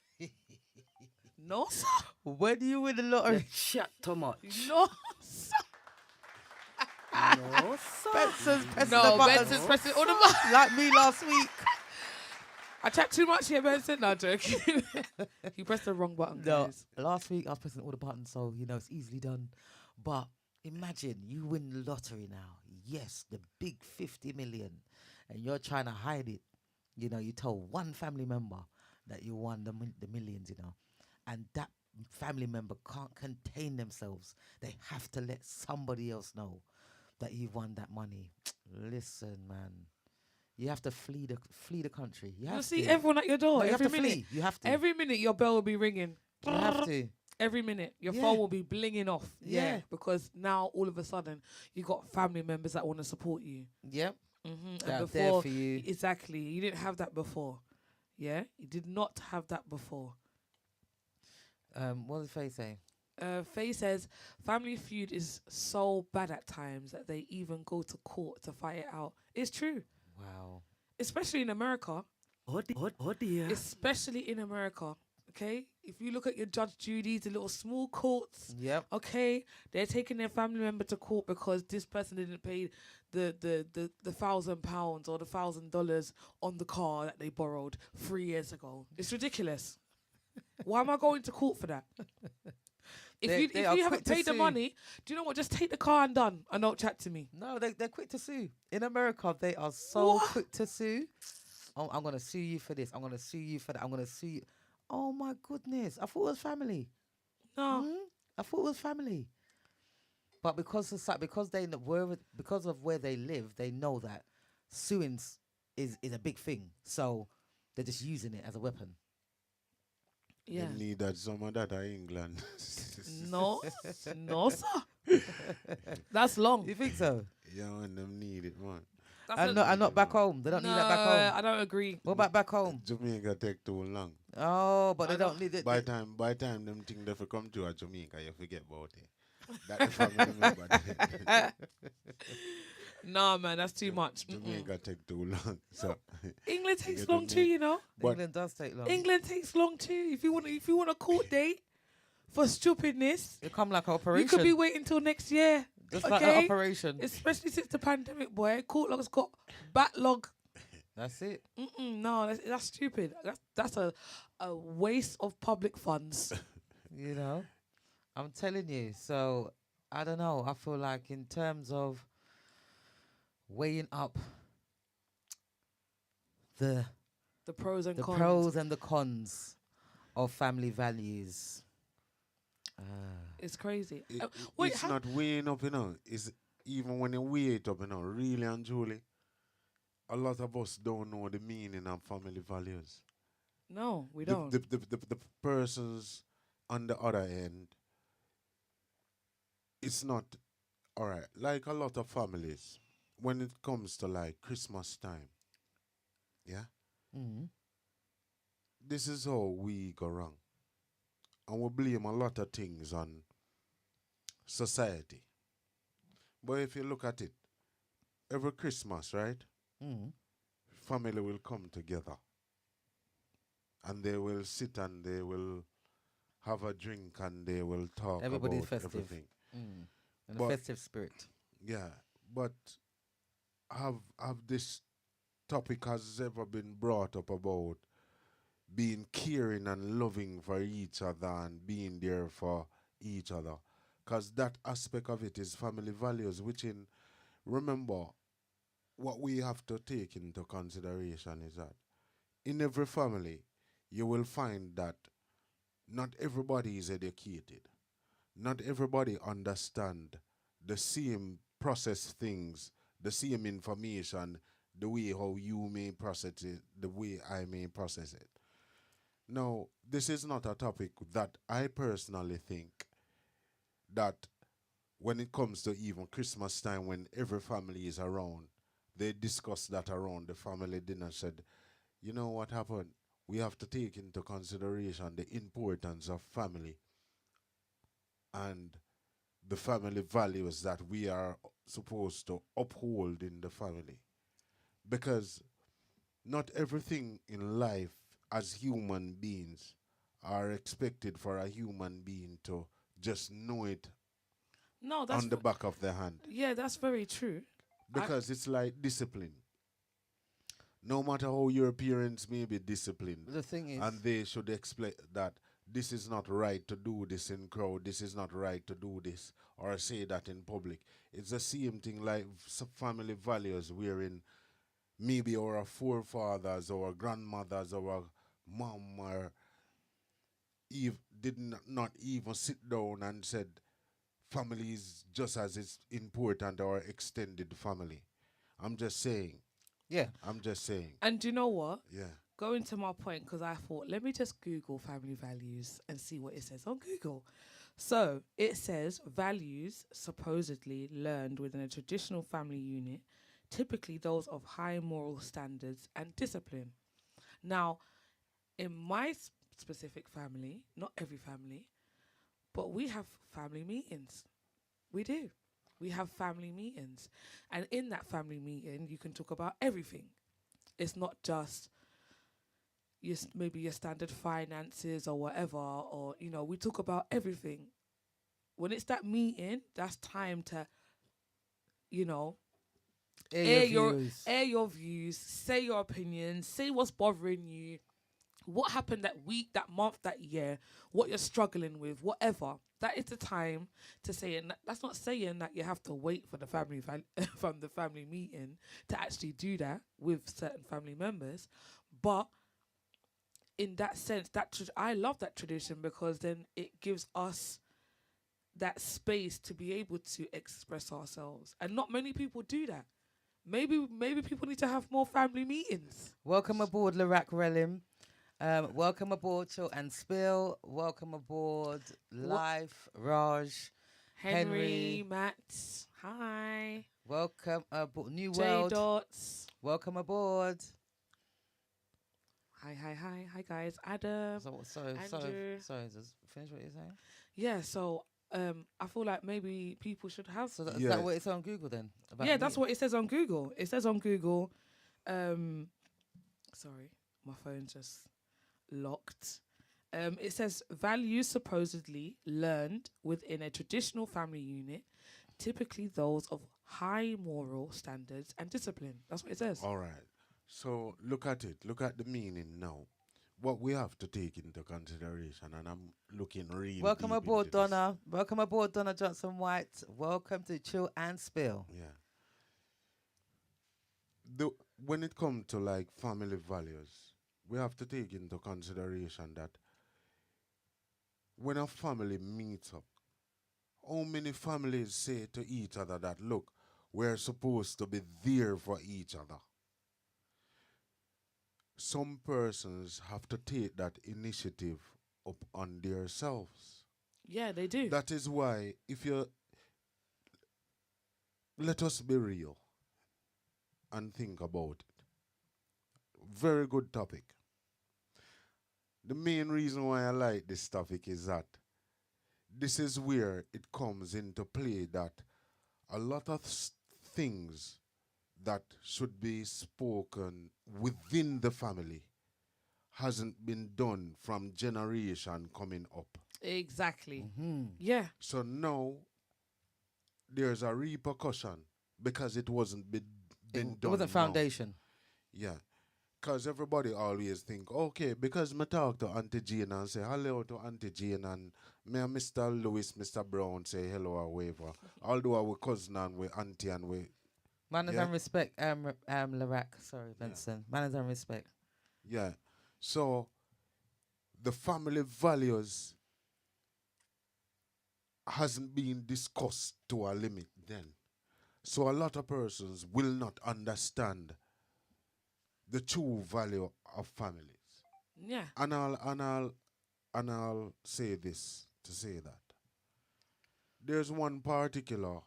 No, sir. When you win the lottery. Chat too much. No, sir. No, sir. Benson's pressing No, the buttons. Benson's pressing all the buttons. Like me last week. I chat too much here, Benson. No, joking. You pressed the wrong button, No, guys. last week I was pressing all the buttons, so you know it's easily done. But imagine you win the lottery now. Yes, the big 50 million, and you're trying to hide it. You know, you told one family member that you won the millions, you know, and that family member can't contain themselves. They have to let somebody else know that you won that money. Listen, man, you have to flee the country. You have You'll see to. everyone at your door No, you every have to minute. flee. You have to. Every minute your bell will be ringing. you have to. Every minute your Yeah. phone will be blinging off. Yeah. Because now all of a sudden you got family members that want to support you. Yep. And They're there before, for you. exactly, you didn't have that before. Yeah, you did not have that before. What did Faye say? Faye says Family Feud is so bad at times that they even go to court to fight it out. It's true, Wow. especially in America. Oh dear. Especially in America. Okay, if you look at your Judge Judy's, the little small courts. Yep. Okay, they're taking their family member to court because this person didn't pay the £1,000 or the $1,000 on the car that they borrowed 3 years ago. It's ridiculous. Why am I going to court for that? If They you are haven't quick to paid the sue. money, do you know what? Just take the car and done, and don't chat to me. No, they're quick to sue. In America, they are so What? quick to sue. Oh, I'm gonna sue you for this. I'm gonna sue you for that. I'm gonna sue you. Oh my goodness! I thought it was family. No, I thought it was family. But because they because of where they live, they know that suing is a big thing. So they're just using it as a weapon. yeah, Them need that some of that are England. no, no, sir. That's long. You think so? Yeah, and them need it, man. That's And not back home. They don't need that back home. I don't agree. What about back home? Jamaica take too long. Oh, but I they don't need it. By time them thing they for come to a Jamaica, you forget about it. That the family member there. Nah, man, that's too much. Jamaica take too long. So England takes get long them too, there. you know. But- England does take long. England takes long too. If you want a court date, for stupidness. It come like an operation. You could be waiting till next year. just like an okay? operation. Especially since the pandemic, boy. Court log's got backlog. That's it. No, that's stupid. That's a waste of public funds. You know, I'm telling you. So I don't know. I feel like in terms of weighing up the The pros and cons. pros and the cons of family values. It's crazy. It, wait, it's not weighing up, you know. It's even when you weigh it up, you know, really and truly, a lot of us don't know the meaning of family values. No, we The, don't. the persons on the other end, it's not all right. Like a lot of families, when it comes to like Christmas time, yeah, Mm. this is how we go wrong, and we blame a lot of things on society. But if you look at it, every Christmas, right, Mm. family will come together, and they will sit and they will have a drink and they will talk Everybody's about festive. everything. Mm. And But- a festive spirit. Yeah, but have this topic has ever been brought up about being caring and loving for each other and being there for each other? Because that aspect of it is family values, which in remember what we have to take into consideration is that in every family you will find that not everybody is educated. Not everybody understand the same process things, the same information, the way how you may process it, the way I may process it. Now, this is not a topic that I personally think that when it comes to even Christmas time when every family is around, they discuss that around the family dinner said, you know what happened? We have to take into consideration the importance of family and the family values that we are supposed to uphold in the family. Because not everything in life as human beings are expected for a human being to just know it No, that's on the back of their hand. yeah, that's very true. Because it's like discipline. No matter how your parents may be disciplined, The thing is, and they should explain that this is not right to do this in crowd, this is not right to do this, or say that in public. It's the same thing like family values wherein maybe our forefathers, our grandmothers, our mom, or did not even sit down and said family is just as it's important our extended family. I'm just saying. yeah. I'm just saying. And do you know what? Yeah. Going to my point, because I thought, let me just Google family values and see what it says on Google. So it says values supposedly learned within a traditional family unit, typically those of high moral standards and discipline. Now, in my specific family, not every family, but we have family meetings. We do. We have family meetings. And in that family meeting, you can talk about everything. It's not just maybe your standard finances or whatever, or, we talk about everything. When it's that meeting, that's time to, Air your views. air your views, say your opinions, say what's bothering you, what happened that week, that month, that year, what you're struggling with, whatever. That is the time to say it. And that's not saying that you have to wait for the family from the family meeting to actually do that with certain family members, but in that sense, I love that tradition because then it gives us that space to be able to express ourselves, and not many people do that. Maybe people need to have more family meetings. Welcome aboard, Larak Relim. Welcome aboard, Chill and Spill. Welcome aboard, Life, Raj. Henry. Matt, hi. Welcome aboard, New J World. Dots. Welcome aboard. Hi guys. Adam. Sorry, Andrew. just finish what you're saying. Yeah, so I feel like maybe people should have. So is Yeah. that what it's on Google then? About Yeah, that's me? what it says on Google. It says on Google. Sorry, my phone just locked. It says values supposedly learned within a traditional family unit, typically those of high moral standards and discipline. That's what it says. All right. So look at it. Look at the meaning now. What we have to take into consideration, and I'm looking really Welcome deep aboard, into this. Donna. Welcome aboard, Donna Johnson White. Welcome to Chill and Spill. Yeah. When it comes to like family values, we have to take into consideration that when a family meets up, how many families say to each other that, look, we're supposed to be there for each other? Some persons have to take that initiative up on themselves. Yeah, they do. That is why, if you let us be real and think about it. Very good topic. The main reason why I like this topic is that this is where it comes into play that a lot of things that should be spoken within the family hasn't been done from generation coming up. Exactly. Mm-hmm. Yeah. So now there's a repercussion because it wasn't been It done. wasn't now. foundation. Yeah. Because everybody always think, okay, because me talk to Auntie Jane and say hello to Auntie Jane and me and Mr. Lewis, Mr. Brown say hello or whatever. Although we cousin and we auntie and we, Manners Yeah. and respect, Larac. Sorry, Benson. Manners and respect. yeah. So the family values hasn't been discussed to a limit then. So a lot of persons will not understand the true value of families. Yeah. And I'll say this to say that there's one particular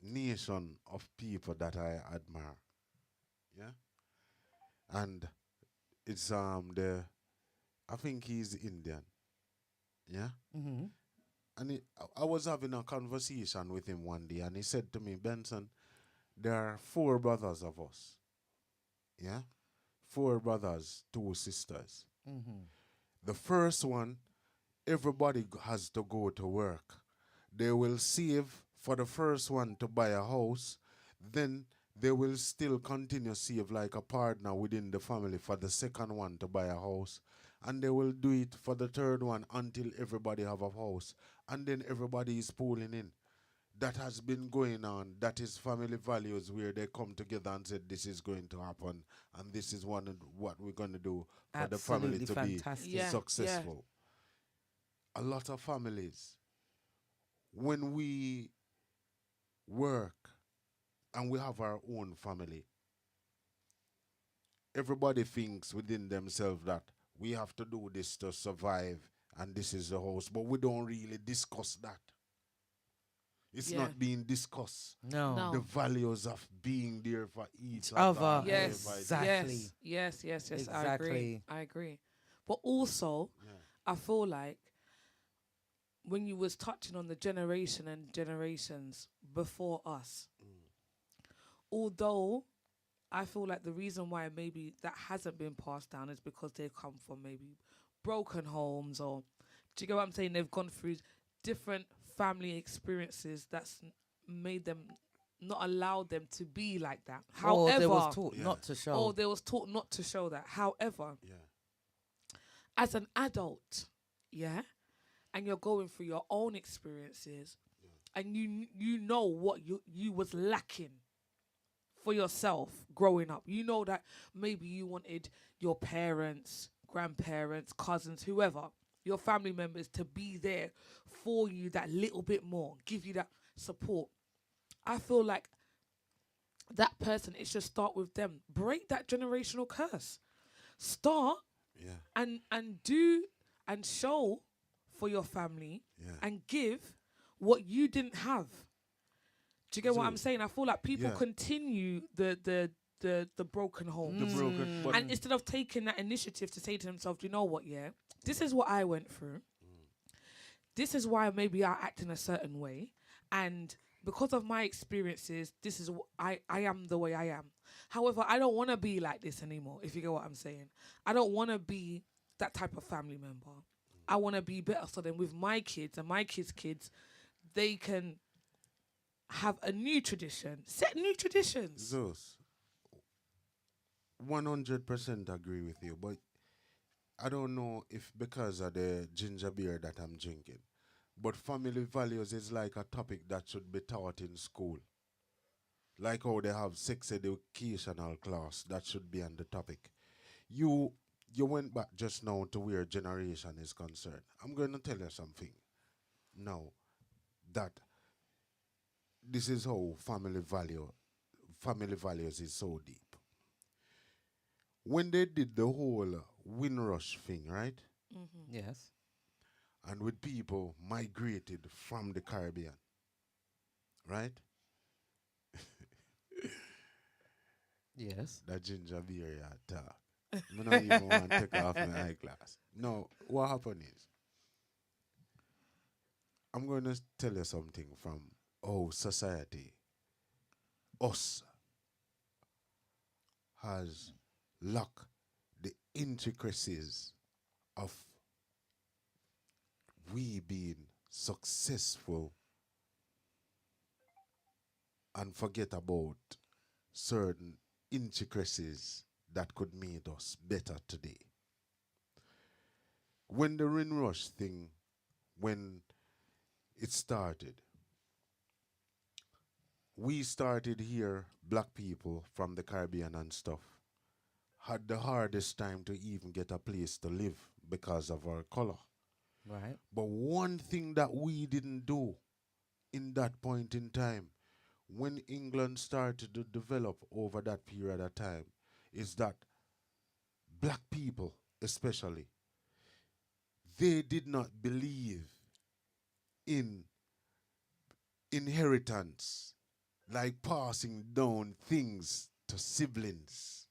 nation of people that I admire. Yeah? And it's I think he's Indian. Yeah? Mm-hmm. And I was having a conversation with him one day and he said to me, Benson, there are 4 brothers of us. Yeah? 4 brothers, 2 sisters. Mm-hmm. The first one, everybody has to go to work. They will save for the first one to buy a house. Then they will still continue save like a partner within the family for the second one to buy a house. And they will do it for the third one until everybody have a house. And then everybody is pulling in. That has been going on. That is family values where they come together and said this is going to happen and this is what we're going to do for the family Absolutely to fantastic. be Yeah. successful. A lot of families, when we work and we have our own family, everybody thinks within themselves that we have to do this to survive and this is the house, but we don't really discuss that. It's Yeah. not being discussed. No. No. The values of being there for each Other. other. Yes. Exactly. Yes. I agree. Exactly. I agree. But also, Yeah. I feel like when you was touching on the generation and generations before us, although I feel like the reason why maybe that hasn't been passed down is because they come from maybe broken homes, or do you get what I'm saying? They've gone through different family experiences that's made them not allowed them to be like that. Or However, they was taught Yeah. not to show. or they was taught not to show that. However, Yeah. as an adult, yeah, and you're going through your own experiences, and you know what you was lacking for yourself growing up. You know that maybe you wanted your parents, grandparents, cousins, whoever, your family members to be there for you that little bit more, give you that support. I feel like that person, it should start with them. Break that generational curse. Start Yeah. and do and show for your family Yeah. and give what you didn't have. Do you get what I'm So- saying? I feel like people Yeah. continue the broken homes. The broken, but And instead of taking that initiative to say to themselves, you know what, yeah, this is what I went through. This is why maybe I act in a certain way. And because of my experiences, this is I am the way I am. However, I don't want to be like this anymore, if you get what I'm saying. I don't want to be that type of family member. I want to be better so then with my kids and my kids, they can have a new tradition, set new traditions. Zeus, 100% agree with you, but I don't know if because of the ginger beer that I'm drinking, but family values is like a topic that should be taught in school. Like how they have sex educational class, that should be on the topic. You you went back just now to where generation is concerned. I'm going to tell you something now that this is how family values is so deep. When they did the whole Windrush thing, right? Yes. And with people migrated from the Caribbean, right? Yes. That ginger beer you talk. I don't even want to take off my eyeglass. No, what happened is, I'm going to tell you something from society, us, has locked the intricacies of we being successful and forget about certain intricacies that could make us better today. When the Windrush thing, when it started, we started here, black people from the Caribbean and stuff, had the hardest time to even get a place to live because of our color. Right. But one thing that we didn't do in that point in time, when England started to develop over that period of time, is that black people, especially, they did not believe in inheritance, like passing down things to siblings.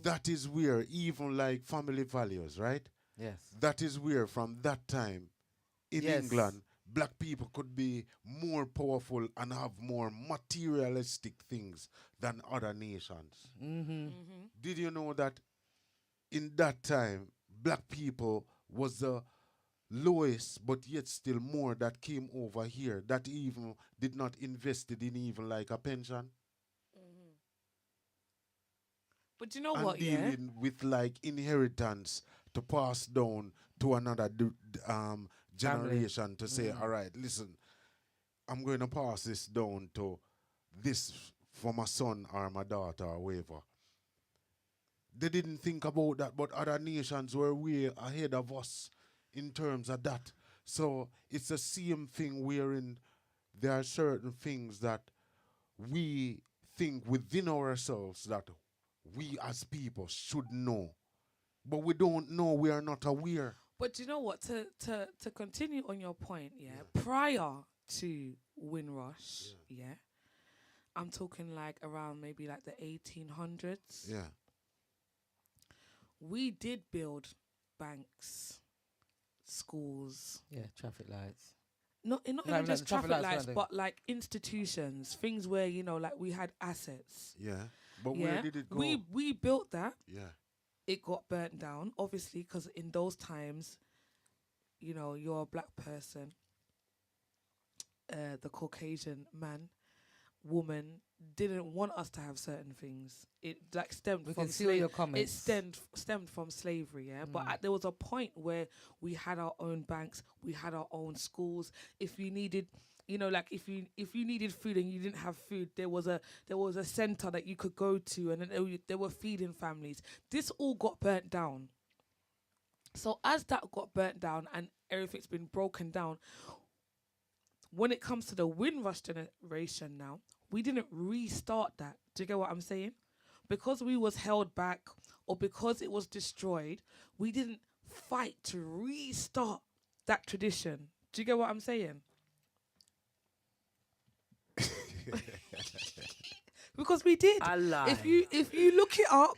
That is where, even like family values, right? Yes. That is where, from that time in Yes. England, black people could be more powerful and have more materialistic things than other nations. Did you know that in that time, black people was the lowest, but yet still more that came over here that even did not invested in even like a pension But you know and what, yeah? dealing with like inheritance to pass down to another generation to say, all right, listen, I'm going to pass this down to this for my son or my daughter or whatever. They didn't think about that, but other nations were way ahead of us in terms of that. So it's the same thing wherein there are certain things that we think within ourselves that we as people should know. But we don't know, we are not aware. But you know what? To continue on your point, yeah, prior to Windrush, yeah, I'm talking like around maybe like the 1800s. Yeah. We did build banks, schools, Yeah. Traffic lights. not No, even no, just the traffic traffic lights lights, weren't but like institutions, things where like we had assets. Yeah. But Yeah, where did it go? we built that. Yeah. It got burnt down, obviously, because in those times, you're a black person, the Caucasian man, woman didn't want us to have certain things. It like stemmed We from can see all your comments. It stemmed from slavery, yeah. But there was a point where we had our own banks, we had our own schools. If you needed, like if you needed food and you didn't have food, there was a center that you could go to, and then they were feeding families. This all got burnt down. So as that got burnt down and everything's been broken down, when it comes to the Windrush generation now, we didn't restart that. Do you get what I'm saying? Because we was held back or because it was destroyed, we didn't fight to restart that tradition. Do you get what I'm saying? Because we did. I lie. If you look it up,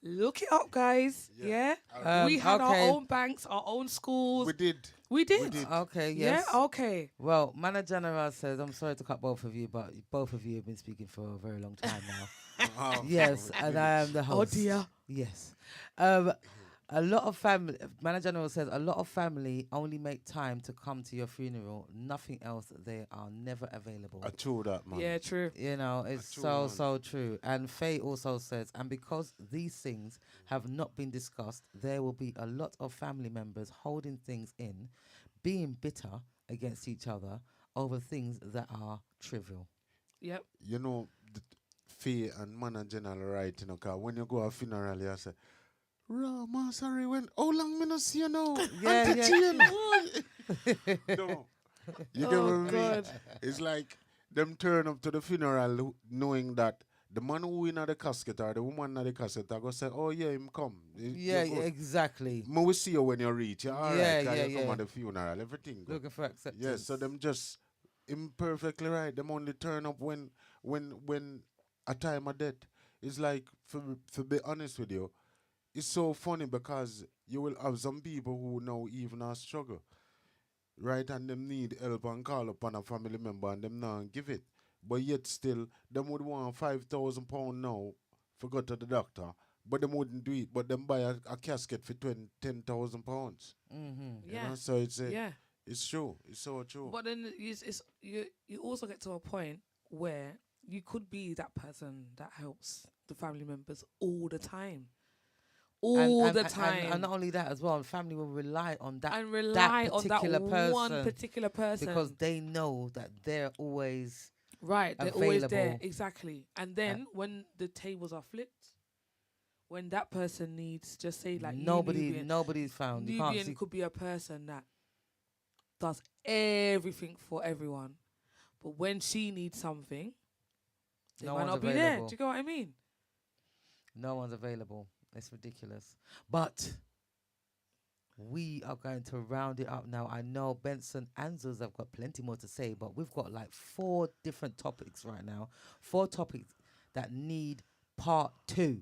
Look it up, guys. Yeah. Yeah. We had okay. our own banks, our own schools. We did. We did. did. Okay, Yeah. yes. Okay. Well, Mana General says, I'm sorry to cut both of you, but both of you have been speaking for a very long time now. Oh, Yes, we and did. I am the Oh host. dear. Yes. A lot of family, Mana General says, a lot of family only make time to come to your funeral. Nothing else. They are never available. I true that, man. Yeah. True. You know, it's true, so, man. so true. And Faye also says, and because these things have not been discussed, there will be a lot of family members holding things in, being bitter against each other over things that are trivial. Yep. You know, Faye and man and general right, you know, 'cause when you go a funeral, you say, "Raw, man, sorry, how long me not see you now? Yeah, Auntie yeah. Jane, why?" No. You get Oh, what I mean? God. It's like them turn up to the funeral knowing that the man who in the casket or the woman in the casket are going to say, "Oh, yeah, him come. Yeah, exactly. We will see you when you reach. Yeah, all Yeah, right, 'cause yeah, you come yeah. at the funeral, everything good." Looking for acceptance. Yes, so them just imperfectly right. Them only turn up when a time of death. It's like, for be honest with you, it's so funny because you will have some people who now even are struggle, right? And them need help and call upon a family member and them not give it. But yet still, them would want £5,000 now for go to the doctor, but them wouldn't do it. But them buy a casket for £10,000. Mm-hmm. You Yeah. know, so it's Yeah. it's true. It's so true. But then you also get to a point where you could be that person that helps the family members all the time. All the time. And not only that as well, family will rely on that and rely on that particular one person particular person. because they know that they're always right, they're always there. available. Exactly. And then when the tables are flipped, when that person needs, just say like Nubian, nobody's found. You can't Nubian see. could be a person that does everything for everyone. But when she needs something, they No might one's not be there. available. Do you get what I mean? No one's available. It's ridiculous. But we are going to round it up now. I know Benson and Zuz have got plenty more to say, but we've got like 4 different topics right now. 4 topics that need part 2.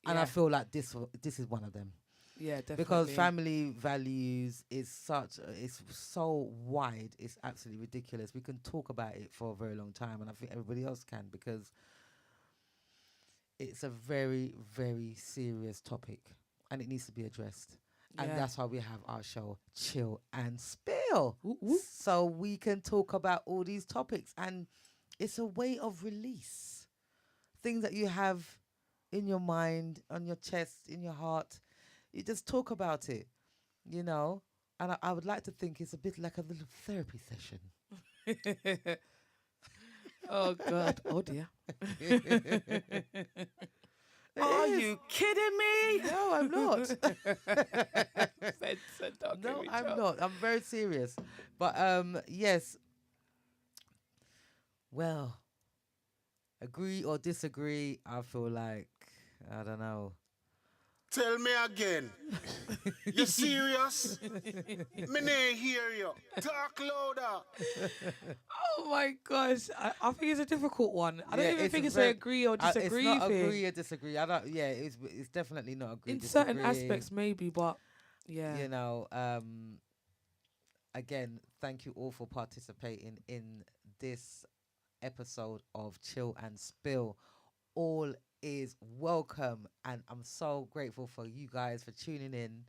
And I Yeah. feel like this is one of them. Yeah, definitely. Because family values is it's so wide, it's absolutely ridiculous. We can talk about it for a very long time, and I think everybody else can, because it's a very, very serious topic and it needs to be addressed. And Yeah. that's why we have our show, Chill and Spill. Whoop, whoop. So we can talk about all these topics, and it's a way of release. Things that you have in your mind, on your chest, in your heart. You just talk about it, you know. And I would like to think it's a bit like a little therapy session. Oh God. Oh dear. Are you kidding me? No, I'm not. Benson, don't No, give me I'm trouble. not. I'm very serious. But yes. Well, agree or disagree, I feel like, I don't know. Tell me again. You serious? Me nay hear you. Talk louder. Oh my gosh. I think it's a difficult one. I don't Yeah, even it's think a it's very- an agree or disagree it's not thing. agree or disagree. I don't. Yeah, it's definitely not agree. In certain disagree. aspects, maybe, but yeah. You know. Again, thank you all for participating in this episode of Chill and Spill. All is welcome, and I'm so grateful for you guys for tuning in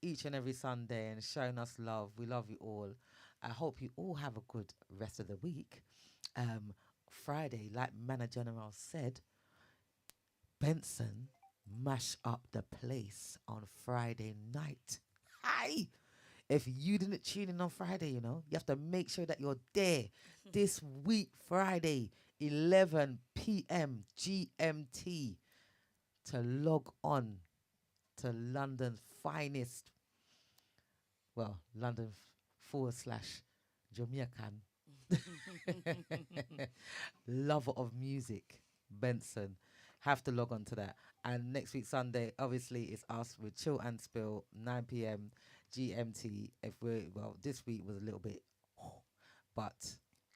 each and every Sunday and showing us love. We love you all. I hope you all have a good rest of the week. Friday, like Mana General said, Benson mash up the place on Friday night. Hi! If you didn't tune in on Friday, you know, you have to make sure that you're there this week, Friday, 11 p.m. GMT, to log on to London's finest, well, London / Jamaican lover of music, Benson. Have to log on to that. And next week, Sunday, obviously, it's us with Chill and Spill, 9 p.m. GMT. This week was a little bit, but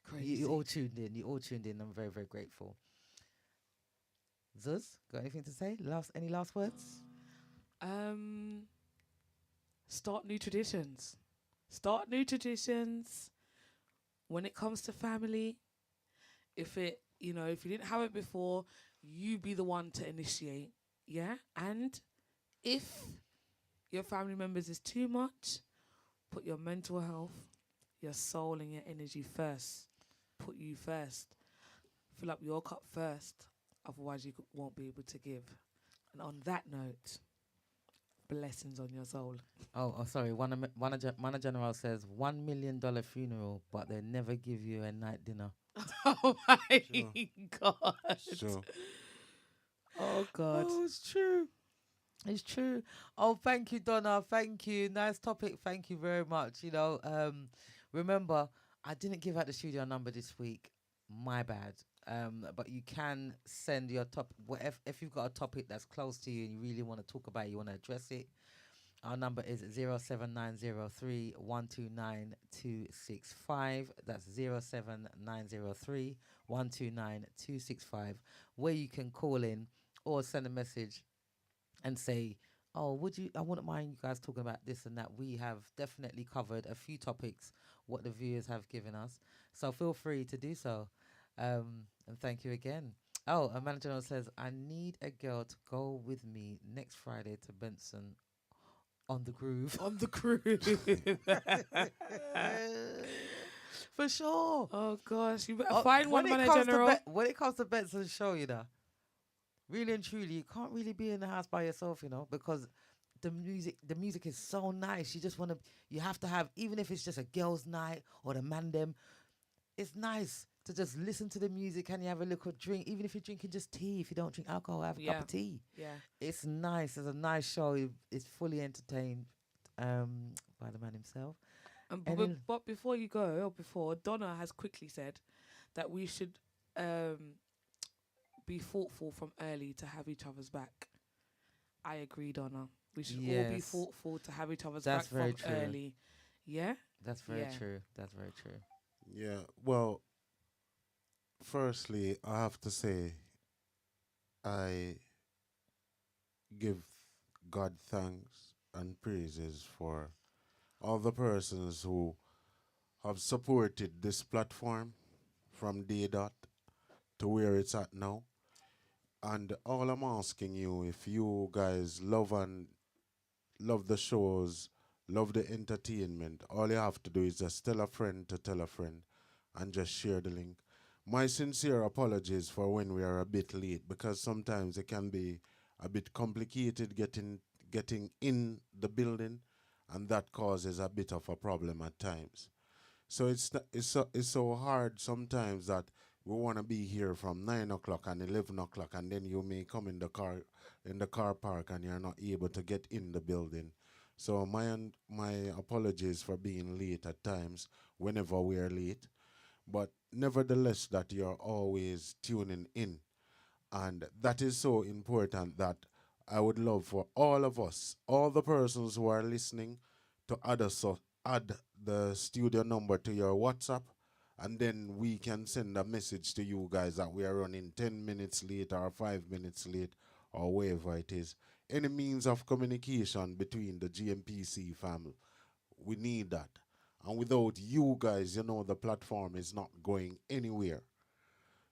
Crazy. you all tuned in. You all tuned in. I'm very, very grateful. Zuz, got anything to say? Any last words? Start new traditions. Start new traditions when it comes to family. If if you didn't have it before, you be the one to initiate. Yeah. And if your family members is too much, put your mental health, your soul, and your energy first. Put you first. Fill up your cup first. Otherwise, you won't be able to give. And on that note, blessings on your soul. Oh, sorry. One general says $1 million funeral, but they never give you a night dinner. Oh my Sure. God. Sure. Oh God. Oh, it's true. It's true. Oh, thank you, Donna. Thank you. Nice topic. Thank you very much. Remember, I didn't give out the studio number this week. My bad. But you can send your if you've got a topic that's close to you and you really want to talk about it, you want to address it. Our number is 07903 129 265. That's 07903 129 265, where you can call in or send a message and say, oh, I wouldn't mind you guys talking about this and that. We have definitely covered a few topics, what the viewers have given us. So feel free to do so. And thank you again. Oh, a manager says, I need a girl to go with me next Friday to Benson on the groove. On the cruise. For sure. Oh gosh, you better find one, when it man, comes general. to when it comes to Benson's show, really and truly, you can't really be in the house by yourself, because the music is so nice. You have to have, even if it's just a girls' night or the man them, it's nice to just listen to the music and you have a little drink, even if you're drinking just tea. If you don't drink alcohol, have a cup of tea. Yeah. It's nice. It's a nice show. It's fully entertained by the man himself. But before you go, Donna has quickly said that we should be thoughtful from early to have each other's back. I agree, Donna. We should all be thoughtful to have each other's back from early. Yeah? That's very true. That's very true. Yeah. Well, firstly, I have to say, I give God thanks and praises for all the persons who have supported this platform from day dot to where it's at now. And all I'm asking you, if you guys love the shows, love the entertainment, all you have to do is just tell a friend to tell a friend and just share the link. My sincere apologies for when we are a bit late, because sometimes it can be a bit complicated getting in the building, and that causes a bit of a problem at times. So it's so hard sometimes that we want to be here from 9 o'clock and 11 o'clock, and then you may come in the car park and you're not able to get in the building. So my apologies for being late at times whenever we are late, but nevertheless that you're always tuning in, and that is so important that I would love for all of us, all the persons who are listening, to add the studio number to your WhatsApp, and then we can send a message to you guys that we are running 10 minutes late or 5 minutes late or wherever it is. Any means of communication between the GMPC family, we need that. And without you guys, the platform is not going anywhere.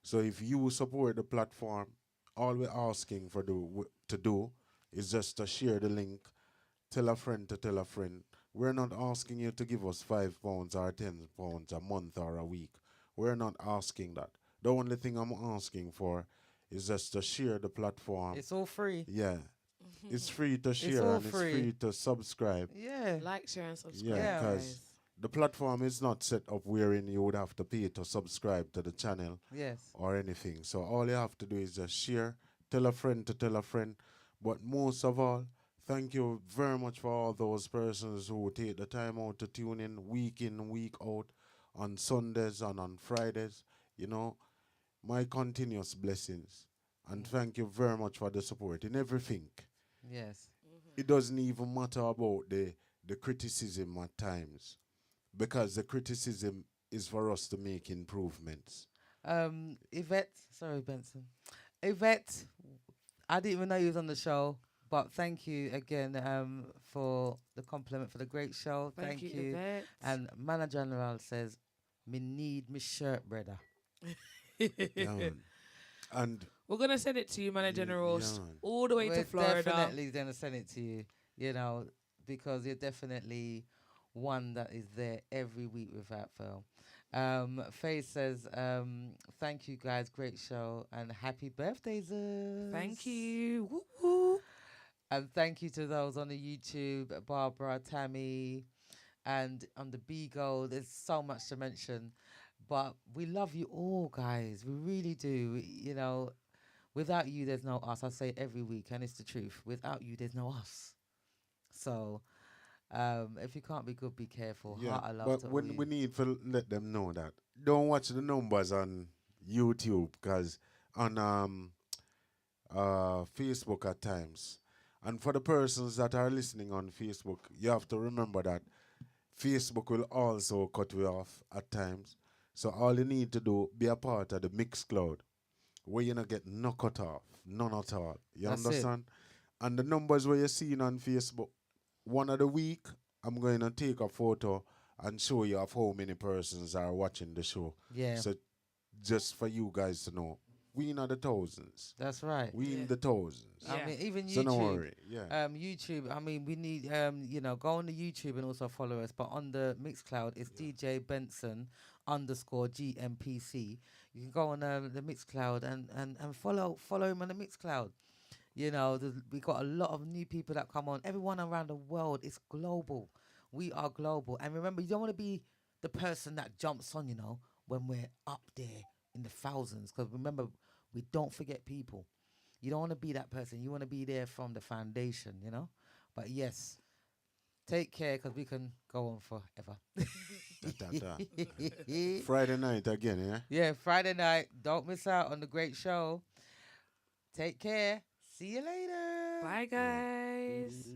So if you support the platform, all we're asking to do is just to share the link, tell a friend to tell a friend. We're not asking you to give us £5 or £10 a month or a week. We're not asking that. The only thing I'm asking for is just to share the platform. It's all free. Yeah. It's free to share all and free. it's free to subscribe. Yeah. Like, share, and subscribe. Yeah, because guys. the platform is not set up wherein you would have to pay to subscribe to the channel Yes. or anything. So all you have to do is just share, tell a friend to tell a friend. But most of all, thank you very much for all those persons who take the time out to tune in, week out, on Sundays and on Fridays. My continuous blessings. And thank you very much for the support in everything. Yes. It doesn't even matter about the criticism at times, because the criticism is for us to make improvements. Yvette, sorry, Benson. Yvette, I didn't even know you was on the show, but thank you again for the compliment for the great show. Thank you, Yvette. And Manager General says, me need me shirt, brother. Yeah, man. And We're gonna send it to you, Manager General, yeah, man. all the way We're to Florida. definitely going to send it to you, you know, because you're definitely one that is there every week without fail. Faye says, thank you guys, great show, and happy birthdays. Thank you. Woo woo. And thank you to those on the YouTube, Barbara, Tammy, and on the Beagle. There's so much to mention. But we love you all, guys. We really do. You know, without you, there's no us. I say it every week, and it's the truth. Without you, there's no us. So, if you can't be good, be careful. Yeah, Heart of love but to all we you. need to let them know that don't watch the numbers on YouTube because on Facebook at times. And for the persons that are listening on Facebook, you have to remember that Facebook will also cut you off at times. So all you need to do, be a part of the mixed cloud where you not get no cut off, none at all. You That's it. understand? And the numbers where you're seeing on Facebook, one of the week, I'm going to take a photo and show you of how many persons are watching the show. Yeah, So just for you guys to know, we in the thousands. that's right. We Yeah. in the thousands. Yeah. I mean, even So don't YouTube. worry. Yeah. YouTube. I mean, we need go on the YouTube and also follow us. But on the Mixcloud, it's DJ Benson _ GMPC. You can go on the Mixcloud and follow him on the Mixcloud. You know, we got a lot of new people that come on. Everyone around the world is global. We are global. And remember, you don't want to be the person that jumps on. You know, when we're up there in the thousands. Because remember, we don't forget people. You don't want to be that person. You want to be there from the foundation, you know? But yes, take care because we can go on forever. Da, da, da. Friday night again, yeah? Yeah, Friday night. Don't miss out on the great show. Take care. See you later. Bye, guys.